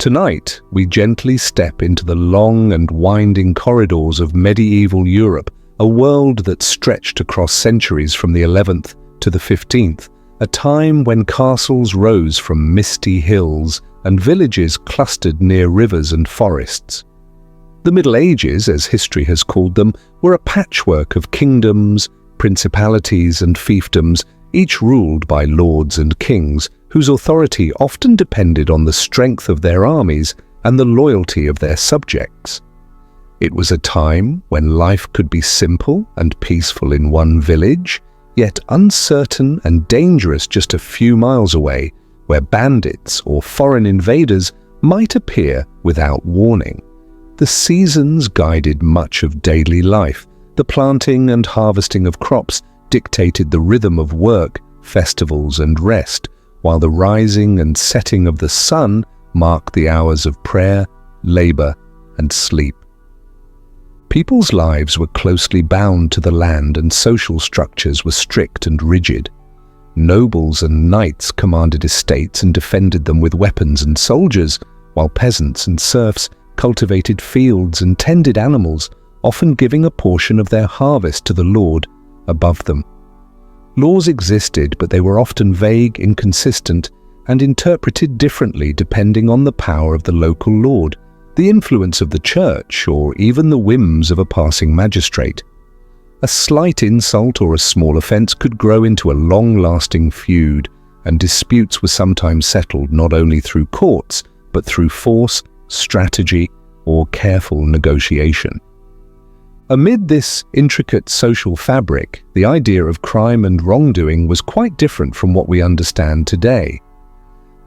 Tonight, we gently step into the long and winding corridors of medieval Europe, a world that stretched across centuries from the 11th to the 15th, a time when castles rose from misty hills and villages clustered near rivers and forests. The Middle Ages, as history has called them, were a patchwork of kingdoms, principalities and fiefdoms, each ruled by lords and kings, whose authority often depended on the strength of their armies and the loyalty of their subjects. It was a time when life could be simple and peaceful in one village, yet uncertain and dangerous just a few miles away, where bandits or foreign invaders might appear without warning. The seasons guided much of daily life. The planting and harvesting of crops dictated the rhythm of work, festivals and rest, while the rising and setting of the sun marked the hours of prayer, labor, and sleep. People's lives were closely bound to the land and social structures were strict and rigid. Nobles and knights commanded estates and defended them with weapons and soldiers, while peasants and serfs cultivated fields and tended animals, often giving a portion of their harvest to the Lord above them. Laws existed, but they were often vague, inconsistent, and interpreted differently depending on the power of the local lord, the influence of the church, or even the whims of a passing magistrate. A slight insult or a small offense could grow into a long-lasting feud, and disputes were sometimes settled not only through courts, but through force, strategy, or careful negotiation. Amid this intricate social fabric, the idea of crime and wrongdoing was quite different from what we understand today.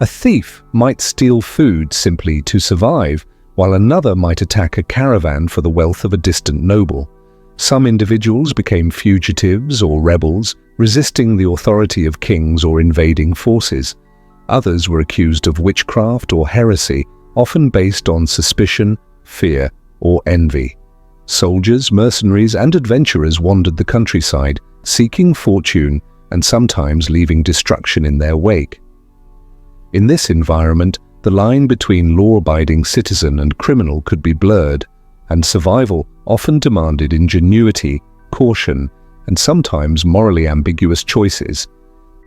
A thief might steal food simply to survive, while another might attack a caravan for the wealth of a distant noble. Some individuals became fugitives or rebels, resisting the authority of kings or invading forces. Others were accused of witchcraft or heresy, often based on suspicion, fear, or envy. Soldiers, mercenaries, and adventurers wandered the countryside, seeking fortune and sometimes leaving destruction in their wake. In this environment, the line between law-abiding citizen and criminal could be blurred, and survival often demanded ingenuity, caution, and sometimes morally ambiguous choices.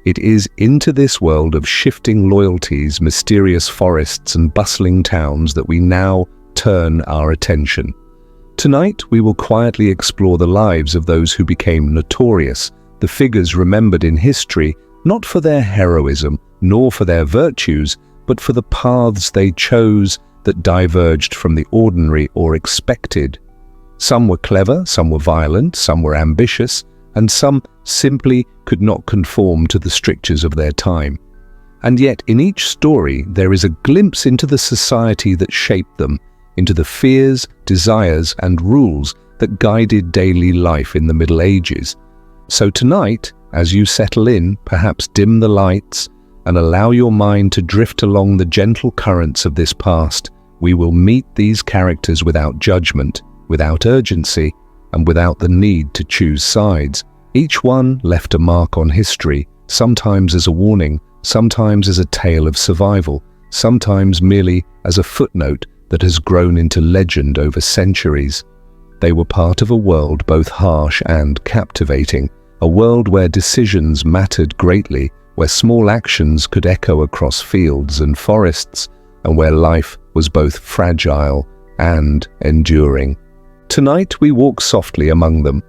It is into this world of shifting loyalties, mysterious forests, and bustling towns that we now turn our attention. Tonight, we will quietly explore the lives of those who became notorious, the figures remembered in history not for their heroism nor for their virtues, but for the paths they chose that diverged from the ordinary or expected. Some were clever, some were violent, some were ambitious, and some simply could not conform to the strictures of their time. And yet, in each story, there is a glimpse into the society that shaped them, into the fears, desires, and rules that guided daily life in the Middle Ages. So tonight, as you settle in, perhaps dim the lights and allow your mind to drift along the gentle currents of this past, we will meet these characters without judgment, without urgency, and without the need to choose sides. Each one left a mark on history, sometimes as a warning, sometimes as a tale of survival, sometimes merely as a footnote that has grown into legend over centuries. They were part of a world both harsh and captivating, a world where decisions mattered greatly, where small actions could echo across fields and forests, and where life was both fragile and enduring. Tonight we walk softly among them.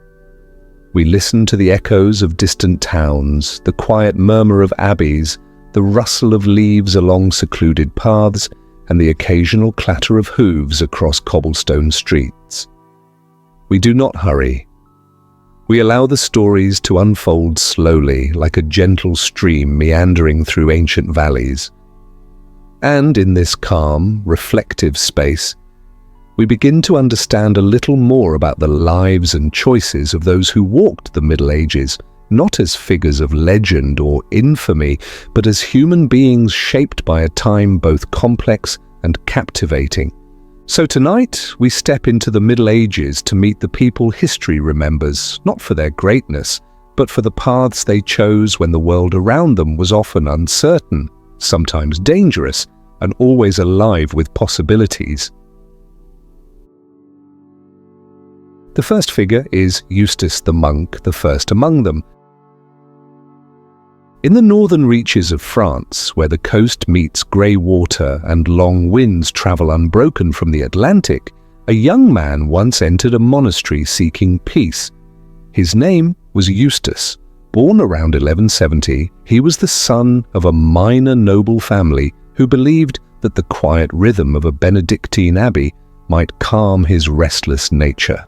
We listen to the echoes of distant towns, the quiet murmur of abbeys, the rustle of leaves along secluded paths, and the occasional clatter of hooves across cobblestone streets. We do not hurry. We allow the stories to unfold slowly, like a gentle stream meandering through ancient valleys. And in this calm, reflective space, we begin to understand a little more about the lives and choices of those who walked the Middle Ages, not as figures of legend or infamy, but as human beings shaped by a time both complex and captivating. So tonight, we step into the Middle Ages to meet the people history remembers, not for their greatness, but for the paths they chose when the world around them was often uncertain, sometimes dangerous, and always alive with possibilities. The first figure is Eustace the Monk, the first among them. In the northern reaches of France, where the coast meets grey water and long winds travel unbroken from the Atlantic, a young man once entered a monastery seeking peace. His name was Eustace. Born around 1170, he was the son of a minor noble family who believed that the quiet rhythm of a Benedictine abbey might calm his restless nature.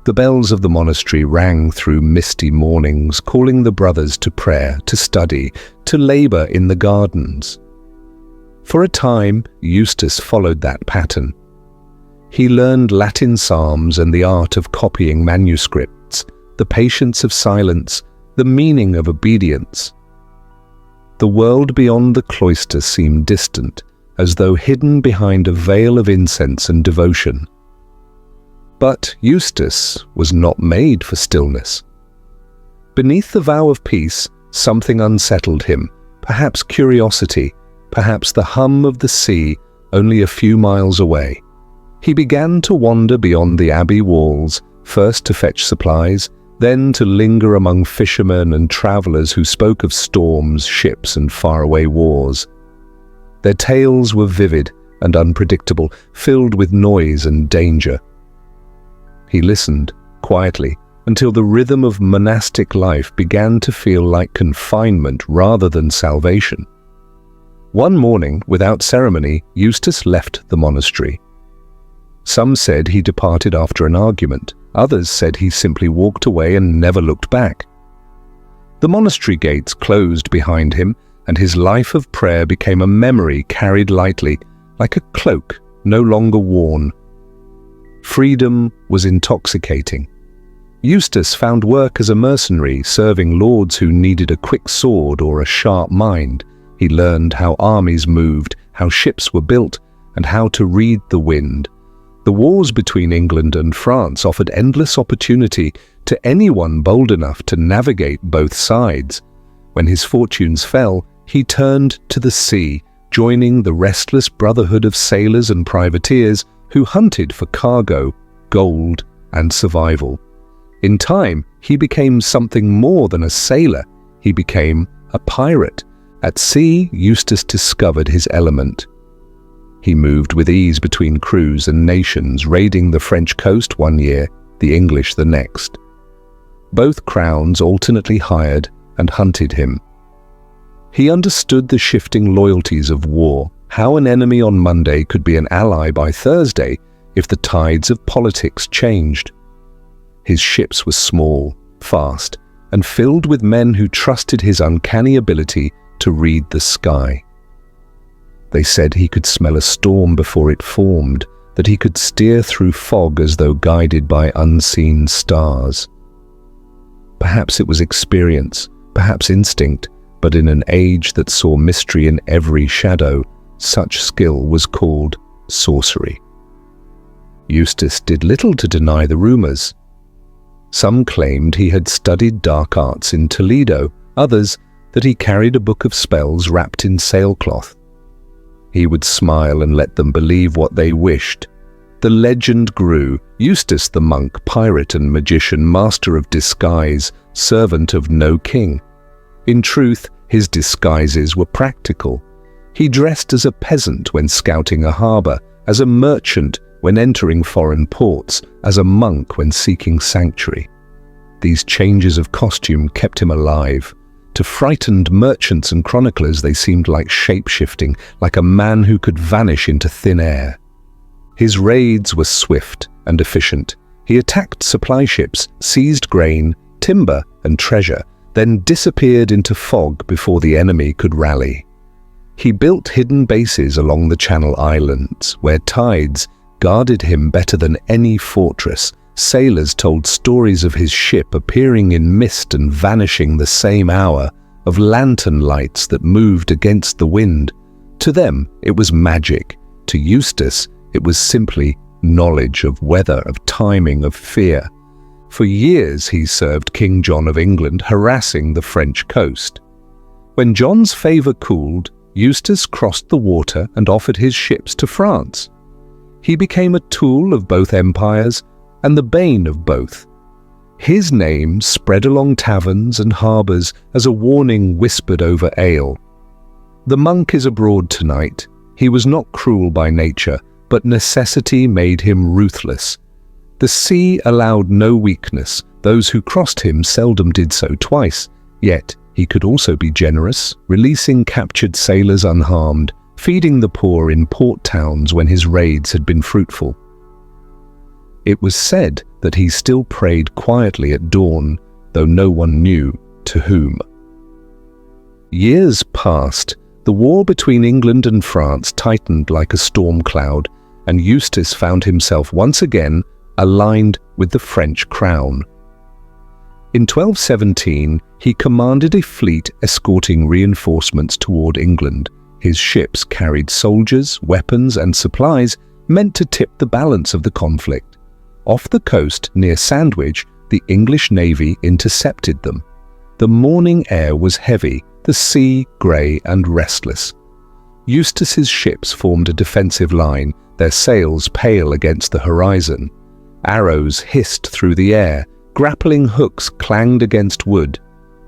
The bells of the monastery rang through misty mornings, calling the brothers to prayer, to study, to labor in the gardens. For a time, Eustace followed that pattern. He learned Latin psalms and the art of copying manuscripts, the patience of silence, the meaning of obedience. The world beyond the cloister seemed distant, as though hidden behind a veil of incense and devotion. But Eustace was not made for stillness. Beneath the vow of peace, something unsettled him, perhaps curiosity, perhaps the hum of the sea only a few miles away. He began to wander beyond the abbey walls, first to fetch supplies, then to linger among fishermen and travelers who spoke of storms, ships, and faraway wars. Their tales were vivid and unpredictable, filled with noise and danger. He listened, quietly, until the rhythm of monastic life began to feel like confinement rather than salvation. One morning, without ceremony, Eustace left the monastery. Some said he departed after an argument. Others said he simply walked away and never looked back. The monastery gates closed behind him, and his life of prayer became a memory carried lightly, like a cloak no longer worn. Freedom was intoxicating. Eustace found work as a mercenary, serving lords who needed a quick sword or a sharp mind. He learned how armies moved, how ships were built, and how to read the wind. The wars between England and France offered endless opportunity to anyone bold enough to navigate both sides. When his fortunes fell, he turned to the sea, joining the restless brotherhood of sailors and privateers who hunted for cargo, gold, and survival. In time, he became something more than a sailor. He became a pirate. At sea, Eustace discovered his element. He moved with ease between crews and nations, raiding the French coast one year, the English the next. Both crowns alternately hired and hunted him. He understood the shifting loyalties of war, how an enemy on Monday could be an ally by Thursday if the tides of politics changed. His ships were small, fast, and filled with men who trusted his uncanny ability to read the sky. They said he could smell a storm before it formed, that he could steer through fog as though guided by unseen stars. Perhaps it was experience, perhaps instinct, but in an age that saw mystery in every shadow, such skill was called sorcery. Eustace did little to deny the rumors. Some claimed he had studied dark arts in Toledo, others that he carried a book of spells wrapped in sailcloth. He would smile and let them believe what they wished. The legend grew: Eustace the Monk, pirate and magician, master of disguise, servant of no king. In truth, his disguises were practical. He dressed as a peasant when scouting a harbor, as a merchant when entering foreign ports, as a monk when seeking sanctuary. These changes of costume kept him alive. To frightened merchants and chroniclers, they seemed like shape-shifting, like a man who could vanish into thin air. His raids were swift and efficient. He attacked supply ships, seized grain, timber, and treasure, then disappeared into fog before the enemy could rally. He built hidden bases along the Channel Islands, where tides guarded him better than any fortress. Sailors told stories of his ship appearing in mist and vanishing the same hour, of lantern lights that moved against the wind. To them, it was magic. To Eustace, it was simply knowledge of weather, of timing, of fear. For years he served King John of England, harassing the French coast. When John's favor cooled, Eustace crossed the water and offered his ships to France. He became a tool of both empires and the bane of both. His name spread along taverns and harbours as a warning whispered over ale. The monk is abroad tonight. He was not cruel by nature, but necessity made him ruthless. The sea allowed no weakness. Those who crossed him seldom did so twice. Yet he could also be generous, releasing captured sailors unharmed, feeding the poor in port towns when his raids had been fruitful. It was said that he still prayed quietly at dawn, though no one knew to whom. Years passed. The war between England and France tightened like a storm cloud, and Eustace found himself once again aligned with the French crown. In 1217, he commanded a fleet escorting reinforcements toward England. His ships carried soldiers, weapons, and supplies meant to tip the balance of the conflict. Off the coast near Sandwich, the English navy intercepted them. The morning air was heavy, the sea grey and restless. Eustace's ships formed a defensive line, their sails pale against the horizon. Arrows hissed through the air, grappling hooks clanged against wood.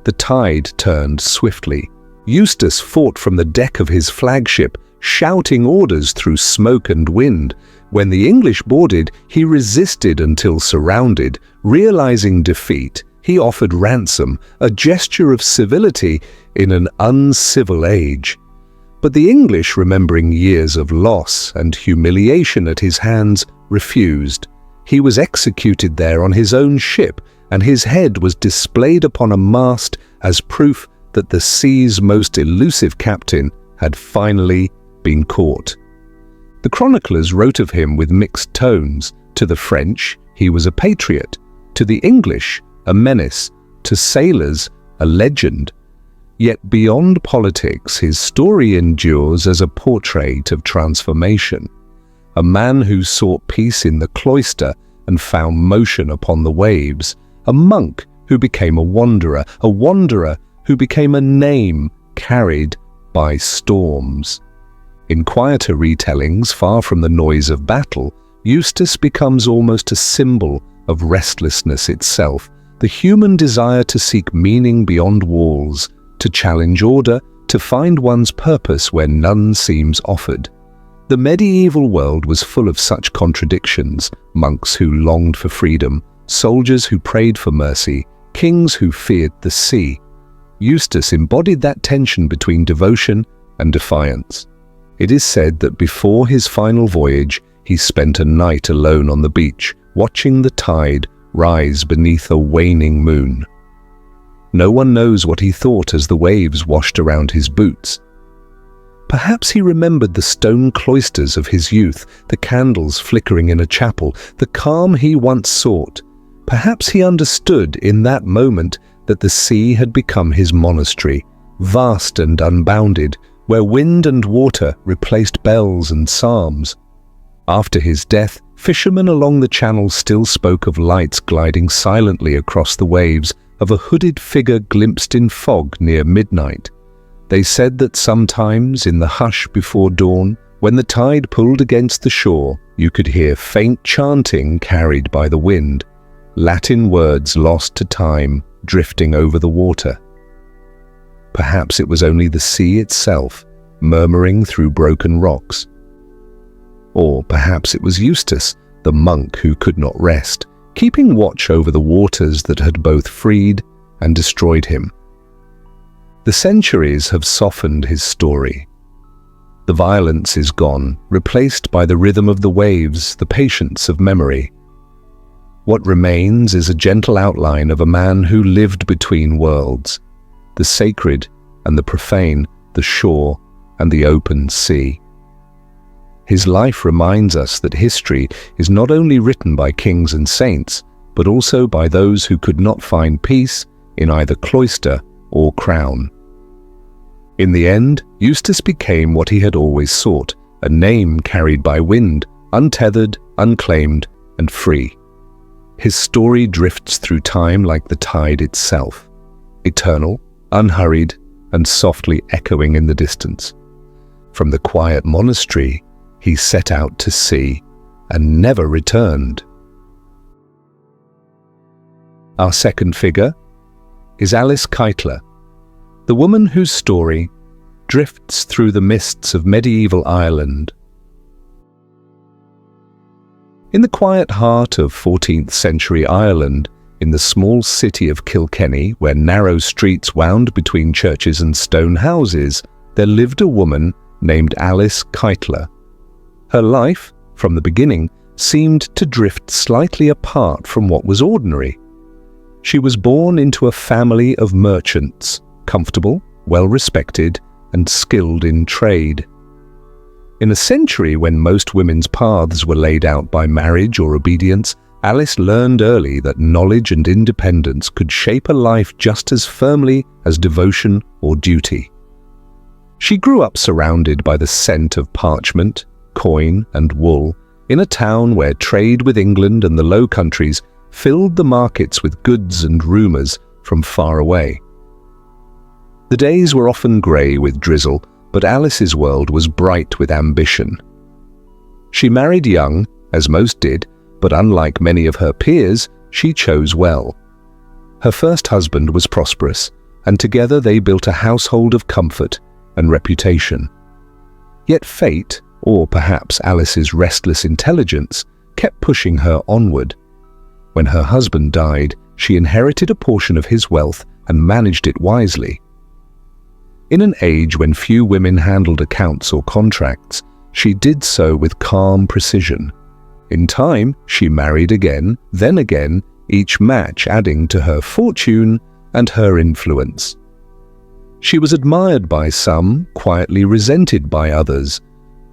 The tide turned swiftly. Eustace fought from the deck of his flagship, shouting orders through smoke and wind. When the English boarded, he resisted until surrounded. Realizing defeat, he offered ransom, a gesture of civility in an uncivil age. But the English, remembering years of loss and humiliation at his hands, refused. He was executed there on his own ship, and his head was displayed upon a mast as proof that the sea's most elusive captain had finally been caught. The chroniclers wrote of him with mixed tones. To the French, he was a patriot. To the English, a menace. To sailors, a legend. Yet beyond politics, his story endures as a portrait of transformation. A man who sought peace in the cloister and found motion upon the waves. A monk who became a wanderer who became a name carried by storms. In quieter retellings, far from the noise of battle, Eustace becomes almost a symbol of restlessness itself, the human desire to seek meaning beyond walls, to challenge order, to find one's purpose where none seems offered. The medieval world was full of such contradictions: monks who longed for freedom, soldiers who prayed for mercy, kings who feared the sea. Eustace embodied that tension between devotion and defiance. It is said that before his final voyage, he spent a night alone on the beach, watching the tide rise beneath a waning moon. No one knows what he thought as the waves washed around his boots. Perhaps he remembered the stone cloisters of his youth, the candles flickering in a chapel, the calm he once sought. Perhaps he understood in that moment that the sea had become his monastery, vast and unbounded, where wind and water replaced bells and psalms. After his death, fishermen along the channel still spoke of lights gliding silently across the waves, of a hooded figure glimpsed in fog near midnight. They said that sometimes, in the hush before dawn, when the tide pulled against the shore, you could hear faint chanting carried by the wind, Latin words lost to time, drifting over the water. Perhaps it was only the sea itself, murmuring through broken rocks. Or perhaps it was Eustace, the monk who could not rest, keeping watch over the waters that had both freed and destroyed him. The centuries have softened his story. The violence is gone, replaced by the rhythm of the waves, the patience of memory. What remains is a gentle outline of a man who lived between worlds, the sacred and the profane, the shore and the open sea. His life reminds us that history is not only written by kings and saints, but also by those who could not find peace in either cloister or crown. In the end, Eustace became what he had always sought, a name carried by wind, untethered, unclaimed, and free. His story drifts through time like the tide itself, eternal, unhurried, and softly echoing in the distance. From the quiet monastery, he set out to sea and never returned. Our second figure is Alice Kyteler, the woman whose story drifts through the mists of medieval Ireland. In the quiet heart of 14th century Ireland, in the small city of Kilkenny, where narrow streets wound between churches and stone houses, there lived a woman named Alice Kyteler. Her life, from the beginning, seemed to drift slightly apart from what was ordinary. She was born into a family of merchants, comfortable, well-respected, and skilled in trade. In a century when most women's paths were laid out by marriage or obedience, Alice learned early that knowledge and independence could shape a life just as firmly as devotion or duty. She grew up surrounded by the scent of parchment, coin, and wool, in a town where trade with England and the Low Countries filled the markets with goods and rumours from far away. The days were often grey with drizzle, but Alice's world was bright with ambition. She married young, as most did, but unlike many of her peers, she chose well. Her first husband was prosperous, and together they built a household of comfort and reputation. Yet fate, or perhaps Alice's restless intelligence, kept pushing her onward. When her husband died, she inherited a portion of his wealth and managed it wisely. In an age when few women handled accounts or contracts, she did so with calm precision. In time, she married again, each match adding to her fortune and her influence. She was admired by some, quietly resented by others.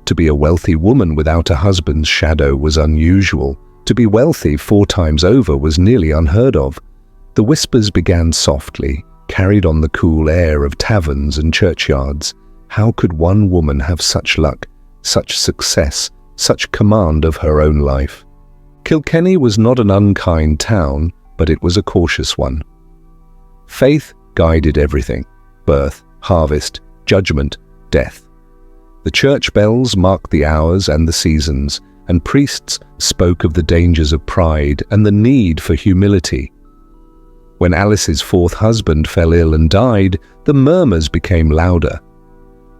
To be a wealthy woman without a husband's shadow was unusual. To be wealthy 4 times over was nearly unheard of. The whispers began softly, carried on the cool air of taverns and churchyards. How could one woman have such luck, such success, such command of her own life? Kilkenny was not an unkind town, but it was a cautious one. Faith guided everything: birth, harvest, judgment, death. The church bells marked the hours and the seasons, and priests spoke of the dangers of pride and the need for humility. When Alice's 4th husband fell ill and died, the murmurs became louder.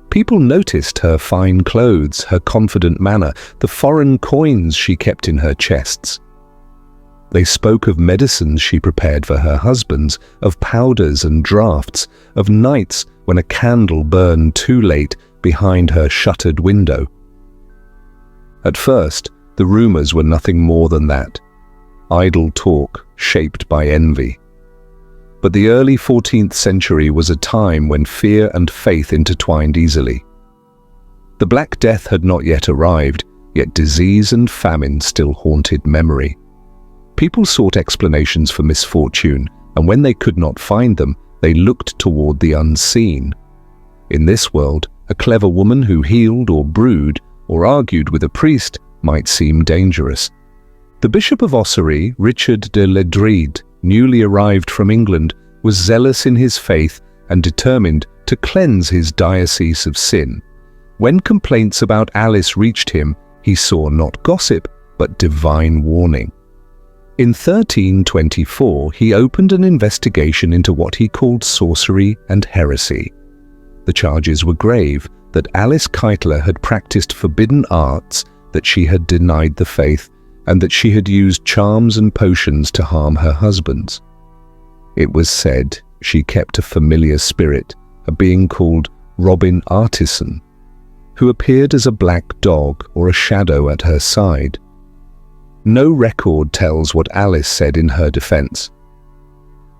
People noticed her fine clothes, her confident manner, the foreign coins she kept in her chests. They spoke of medicines she prepared for her husbands, of powders and draughts, of nights when a candle burned too late behind her shuttered window. At first, the rumours were nothing more than that, idle talk shaped by envy. But the early 14th century was a time when fear and faith intertwined easily. The Black Death had not yet arrived, yet disease and famine still haunted memory. People sought explanations for misfortune, and when they could not find them, they looked toward the unseen. In this world, a clever woman who healed or brewed or argued with a priest might seem dangerous. The Bishop of Ossory, Richard de Ledrede, newly arrived from England, was zealous in his faith and determined to cleanse his diocese of sin. When complaints about Alice reached him, he saw not gossip, but divine warning. In 1324, he opened an investigation into what he called sorcery and heresy. The charges were grave: that Alice Kyteler had practiced forbidden arts, that she had denied the faith, and that she had used charms and potions to harm her husbands. It was said she kept a familiar spirit, a being called Robin Artisan, who appeared as a black dog or a shadow at her side. No record tells what Alice said in her defense.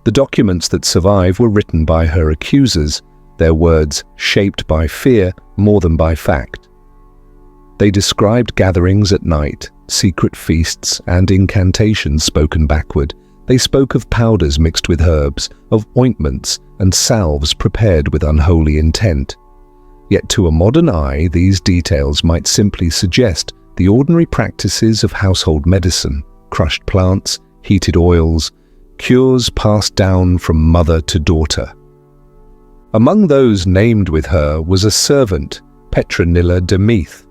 The documents that survive were written by her accusers, their words shaped by fear more than by fact. They described gatherings at night, secret feasts, and incantations spoken backward. They spoke of powders mixed with herbs, of ointments and salves prepared with unholy intent. Yet to a modern eye, these details might simply suggest the ordinary practices of household medicine: crushed plants, heated oils, cures passed down from mother to daughter. Among those named with her was a servant Petronilla de Meath.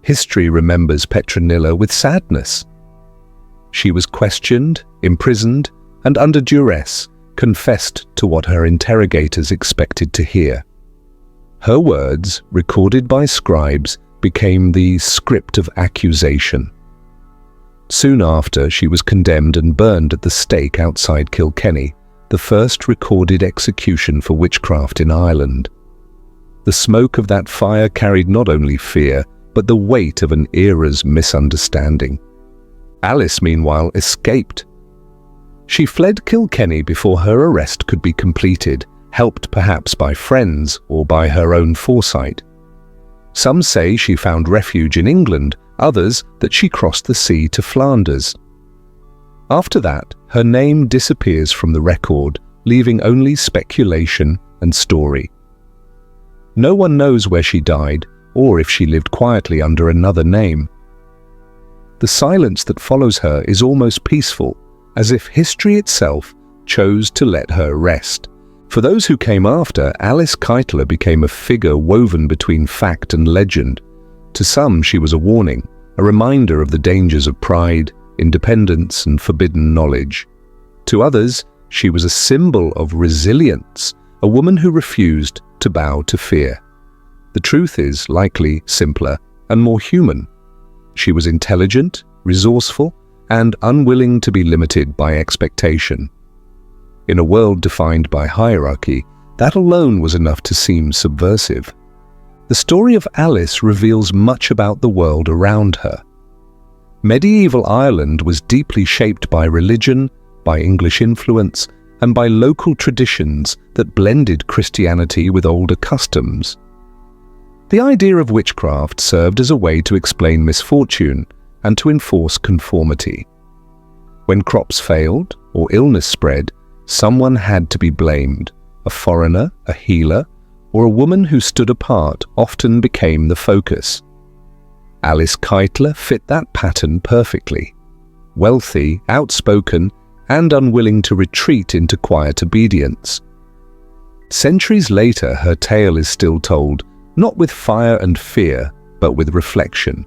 History remembers Petronilla with sadness. She was questioned, imprisoned, and under duress, confessed to what her interrogators expected to hear. Her words, recorded by scribes, became the script of accusation. Soon after, she was condemned and burned at the stake outside Kilkenny, the first recorded execution for witchcraft in Ireland. The smoke of that fire carried not only fear, but the weight of an era's misunderstanding. Alice, meanwhile, escaped. She fled Kilkenny before her arrest could be completed, helped perhaps by friends or by her own foresight. Some say she found refuge in England, others that she crossed the sea to Flanders. After that, her name disappears from the record, leaving only speculation and story. No one knows where she died, or if she lived quietly under another name. The silence that follows her is almost peaceful, as if history itself chose to let her rest. For those who came after, Alice Kyteler became a figure woven between fact and legend. To some, she was a warning, a reminder of the dangers of pride, independence, and forbidden knowledge. To others, she was a symbol of resilience, a woman who refused to bow to fear. The truth is likely simpler and more human. She was intelligent, resourceful, and unwilling to be limited by expectation. In a world defined by hierarchy, that alone was enough to seem subversive. The story of Alice reveals much about the world around her. Medieval Ireland was deeply shaped by religion, by English influence, and by local traditions that blended Christianity with older customs. The idea of witchcraft served as a way to explain misfortune and to enforce conformity. When crops failed or illness spread, someone had to be blamed. A foreigner, a healer, or a woman who stood apart often became the focus. Alice Kyteler fit that pattern perfectly. Wealthy, outspoken, and unwilling to retreat into quiet obedience. Centuries later, her tale is still told, not with fire and fear, but with reflection.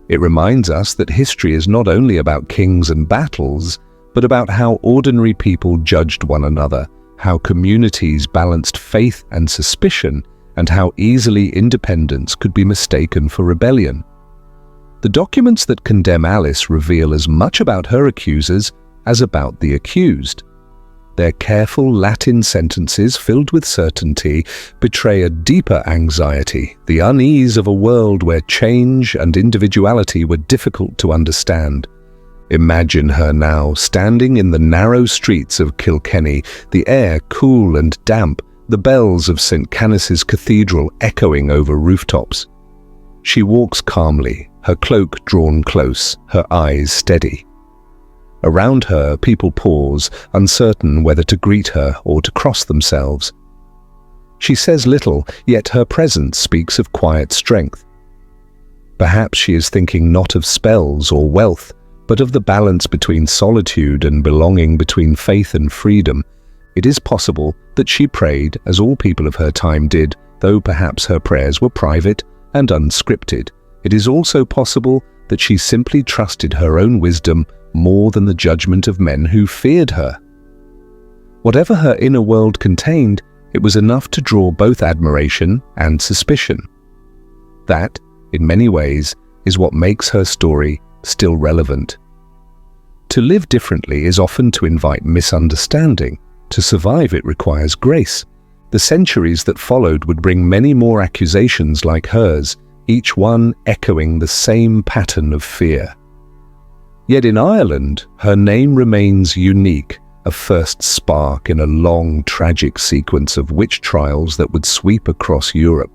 It reminds us that history is not only about kings and battles, but about how ordinary people judged one another, how communities balanced faith and suspicion, and how easily independence could be mistaken for rebellion. The documents that condemn Alice reveal as much about her accusers as about the accused. Their careful Latin sentences, filled with certainty, betray a deeper anxiety, the unease of a world where change and individuality were difficult to understand. Imagine her now, standing in the narrow streets of Kilkenny, the air cool and damp, the bells of St. Canice's Cathedral echoing over rooftops. She walks calmly, her cloak drawn close, her eyes steady. Around her, people pause, uncertain whether to greet her or to cross themselves. She says little, yet her presence speaks of quiet strength. Perhaps she is thinking not of spells or wealth, but of the balance between solitude and belonging, between faith and freedom. It is possible that she prayed, as all people of her time did, though perhaps her prayers were private and unscripted. It is also possible that she simply trusted her own wisdom more than the judgment of men who feared her. Whatever her inner world contained, it was enough to draw both admiration and suspicion. That, in many ways, is what makes her story still relevant. To live differently is often to invite misunderstanding. To survive it requires grace. The centuries that followed would bring many more accusations like hers, each one echoing the same pattern of fear. Yet in Ireland, her name remains unique, a first spark in a long, tragic sequence of witch trials that would sweep across Europe.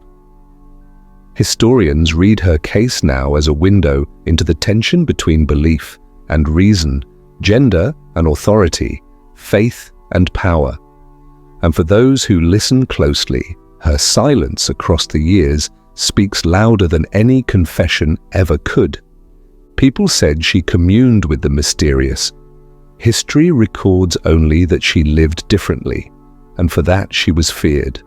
Historians read her case now as a window into the tension between belief and reason, gender and authority, faith and power. And for those who listen closely, her silence across the years speaks louder than any confession ever could. People said she communed with the mysterious. History records only that she lived differently, and for that she was feared.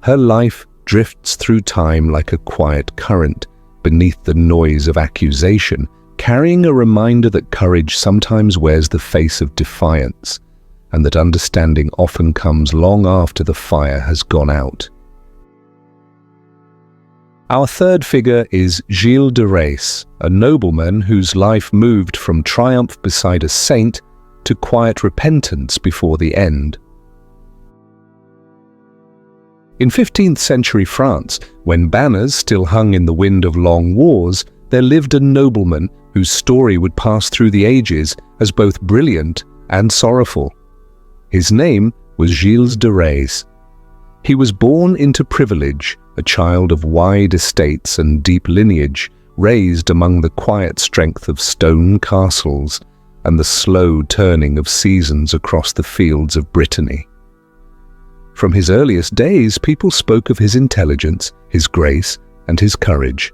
Her life drifts through time like a quiet current, beneath the noise of accusation, carrying a reminder that courage sometimes wears the face of defiance, and that understanding often comes long after the fire has gone out. Our third figure is Gilles de Rais, a nobleman whose life moved from triumph beside a saint to quiet repentance before the end. In 15th century France, when banners still hung in the wind of long wars, there lived a nobleman whose story would pass through the ages as both brilliant and sorrowful. His name was Gilles de Rais. He was born into privilege, a child of wide estates and deep lineage, raised among the quiet strength of stone castles and the slow turning of seasons across the fields of Brittany. From his earliest days, people spoke of his intelligence, his grace, and his courage.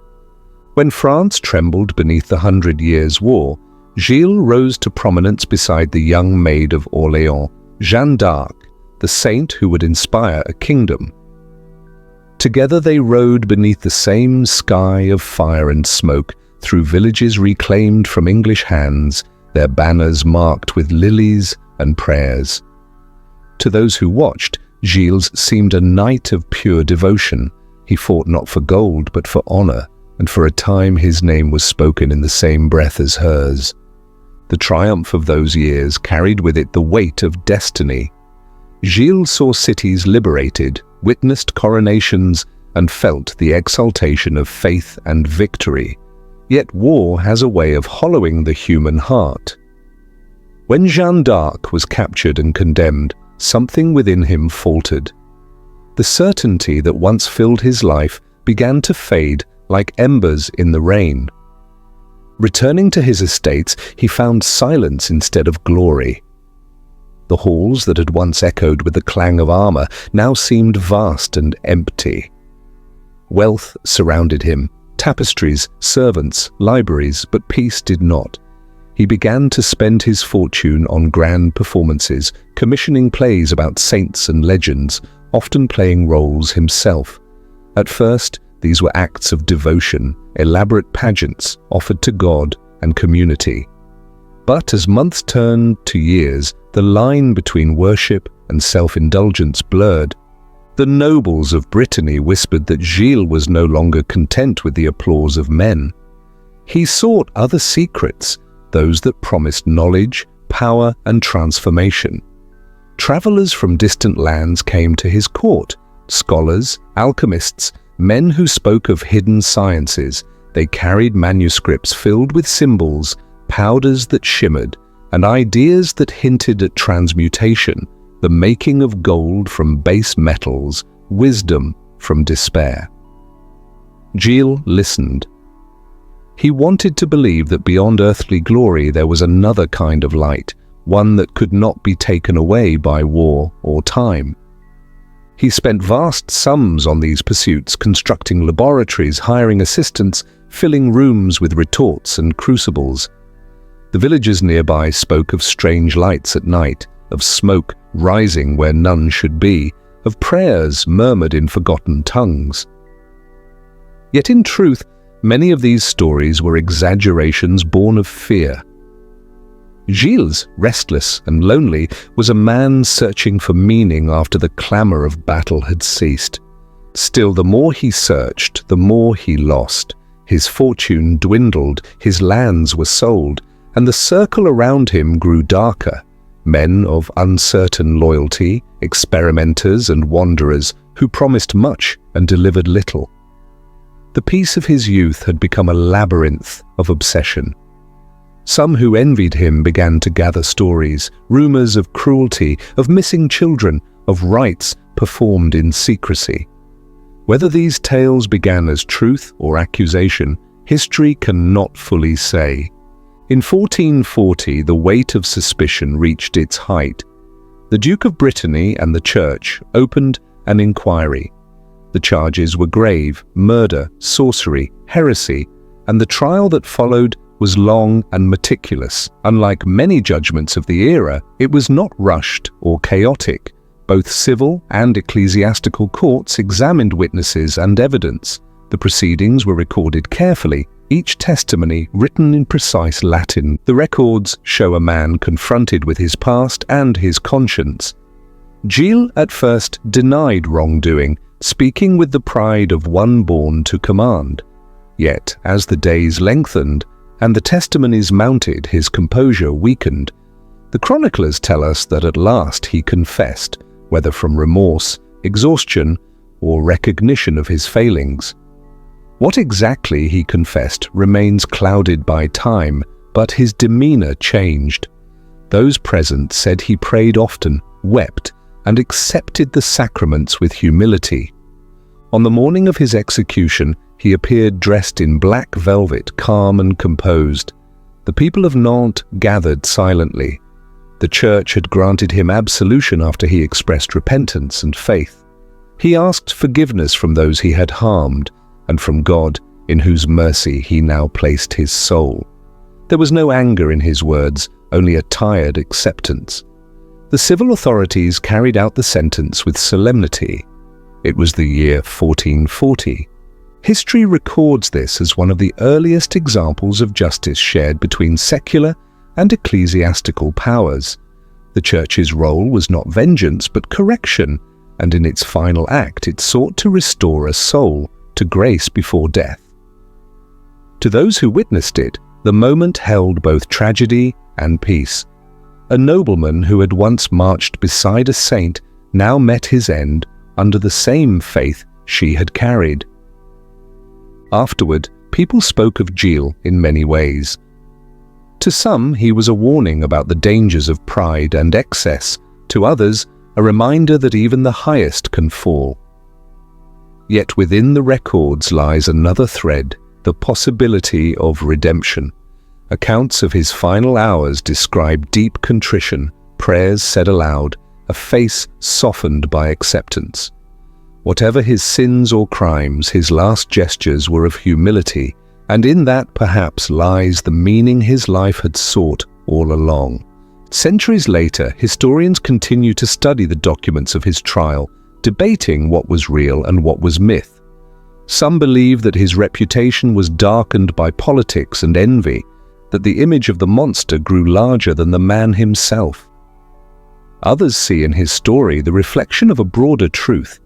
When France trembled beneath the 100 Years' War, Gilles rose to prominence beside the young maid of Orléans, Joan d'Arc, the saint who would inspire a kingdom. Together they rode beneath the same sky of fire and smoke, through villages reclaimed from English hands, their banners marked with lilies and prayers. To those who watched, Gilles seemed a knight of pure devotion. He fought not for gold, but for honor, and for a time his name was spoken in the same breath as hers. The triumph of those years carried with it the weight of destiny. Gilles saw cities liberated, witnessed coronations, and felt the exaltation of faith and victory. Yet war has a way of hollowing the human heart. When Jeanne d'Arc was captured and condemned, something within him faltered. The certainty that once filled his life began to fade like embers in the rain. Returning to his estates, he found silence instead of glory. The halls that had once echoed with the clang of armor now seemed vast and empty. Wealth surrounded him, tapestries, servants, libraries, but peace did not. He began to spend his fortune on grand performances, commissioning plays about saints and legends, often playing roles himself. At first, these were acts of devotion, elaborate pageants offered to God and community. But as months turned to years, the line between worship and self-indulgence blurred. The nobles of Brittany whispered that Gilles was no longer content with the applause of men. He sought other secrets, those that promised knowledge, power, and transformation. Travelers from distant lands came to his court, scholars, alchemists, men who spoke of hidden sciences. They carried manuscripts filled with symbols, powders that shimmered, and ideas that hinted at transmutation, the making of gold from base metals, wisdom from despair. Gilles listened. He wanted to believe that beyond earthly glory there was another kind of light, one that could not be taken away by war or time. He spent vast sums on these pursuits, constructing laboratories, hiring assistants, filling rooms with retorts and crucibles. The villagers nearby spoke of strange lights at night, of smoke rising where none should be, of prayers murmured in forgotten tongues. Yet in truth, many of these stories were exaggerations born of fear. Gilles, restless and lonely, was a man searching for meaning after the clamor of battle had ceased. Still, the more he searched, the more he lost. His fortune dwindled, his lands were sold, and the circle around him grew darker. Men of uncertain loyalty, experimenters and wanderers who promised much and delivered little. The peace of his youth had become a labyrinth of obsession. Some who envied him began to gather stories, rumors of cruelty, of missing children, of rites performed in secrecy. Whether these tales began as truth or accusation, history cannot fully say. In 1440, the weight of suspicion reached its height. The Duke of Brittany and the Church opened an inquiry. The charges were grave: murder, sorcery, heresy, and the trial that followed was long and meticulous. Unlike many judgments of the era, it was not rushed or chaotic, Both civil and ecclesiastical courts examined witnesses and evidence. The proceedings were recorded carefully, each testimony written in precise Latin. The records show a man confronted with his past and his conscience. Gilles at first denied wrongdoing, speaking with the pride of one born to command. Yet, as the days lengthened and the testimonies mounted, his composure weakened. The chroniclers tell us that at last he confessed, whether from remorse, exhaustion, or recognition of his failings. What exactly he confessed remains clouded by time, but his demeanor changed. Those present said he prayed often, wept, and accepted the sacraments with humility. On the morning of his execution, he appeared dressed in black velvet, calm and composed. The people of Nantes gathered silently. The church had granted him absolution after he expressed repentance and faith. He asked forgiveness from those he had harmed, and from God, in whose mercy he now placed his soul. There was no anger in his words, only a tired acceptance. The civil authorities carried out the sentence with solemnity. It was the year 1440. History records this as one of the earliest examples of justice shared between secular and ecclesiastical powers. The Church's role was not vengeance but correction, and in its final act it sought to restore a soul to grace before death. To those who witnessed it, the moment held both tragedy and peace. A nobleman who had once marched beside a saint now met his end under the same faith she had carried. Afterward, people spoke of Gilles in many ways. To some, he was a warning about the dangers of pride and excess. To others, a reminder that even the highest can fall. Yet within the records lies another thread, the possibility of redemption. Accounts of his final hours describe deep contrition, prayers said aloud, a face softened by acceptance. Whatever his sins or crimes, his last gestures were of humility, and in that perhaps lies the meaning his life had sought all along. Centuries later, historians continue to study the documents of his trial, debating what was real and what was myth. Some believe that his reputation was darkened by politics and envy, that the image of the monster grew larger than the man himself. Others see in his story the reflection of a broader truth,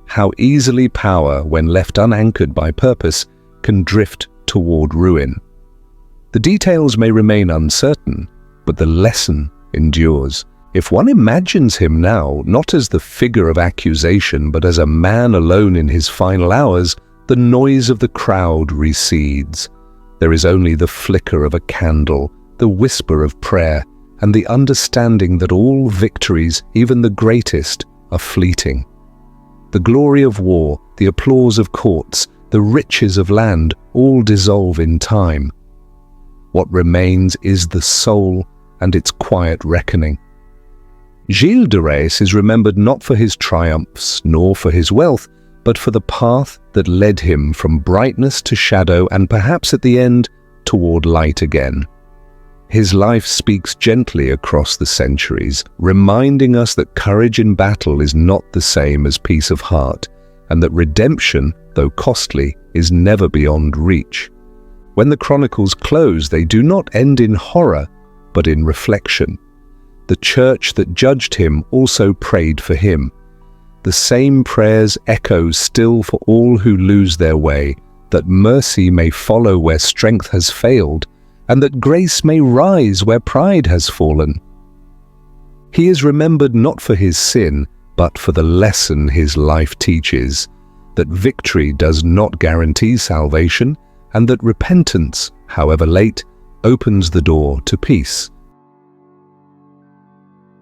how easily power, when left unanchored by purpose, can drift toward ruin. The details may remain uncertain, but the lesson endures. If one imagines him now, not as the figure of accusation, but as a man alone in his final hours, the noise of the crowd recedes. There is only the flicker of a candle, the whisper of prayer, and the understanding that all victories, even the greatest, are fleeting. The glory of war, the applause of courts, the riches of land, all dissolve in time. What remains is the soul and its quiet reckoning. Gilles de Rais is remembered not for his triumphs nor for his wealth, but for the path that led him from brightness to shadow and perhaps at the end toward light again. His life speaks gently across the centuries, reminding us that courage in battle is not the same as peace of heart, and that redemption, though costly, is never beyond reach. When the chronicles close, they do not end in horror, but in reflection. The church that judged him also prayed for him. The same prayers echo still for all who lose their way, that mercy may follow where strength has failed, and that grace may rise where pride has fallen. He is remembered not for his sin, but for the lesson his life teaches, that victory does not guarantee salvation, and that repentance, however late, opens the door to peace.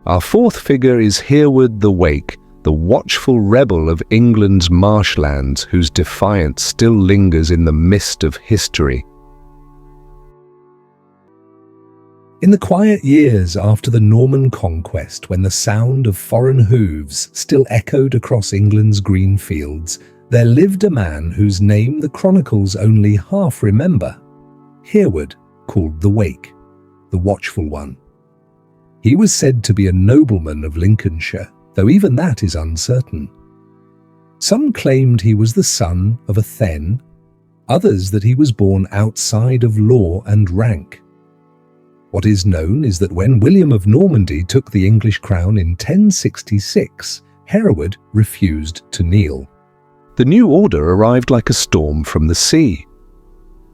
Our fourth figure is Hereward the Wake, the watchful rebel of England's marshlands whose defiance still lingers in the mist of history. In the quiet years after the Norman conquest, when the sound of foreign hooves still echoed across England's green fields, there lived a man whose name the chronicles only half remember. Hereward, called the Wake, the watchful one. He was said to be a nobleman of Lincolnshire, though even that is uncertain. Some claimed he was the son of a thegn, others that he was born outside of law and rank. What is known is that when William of Normandy took the English crown in 1066, Hereward refused to kneel. The new order arrived like a storm from the sea.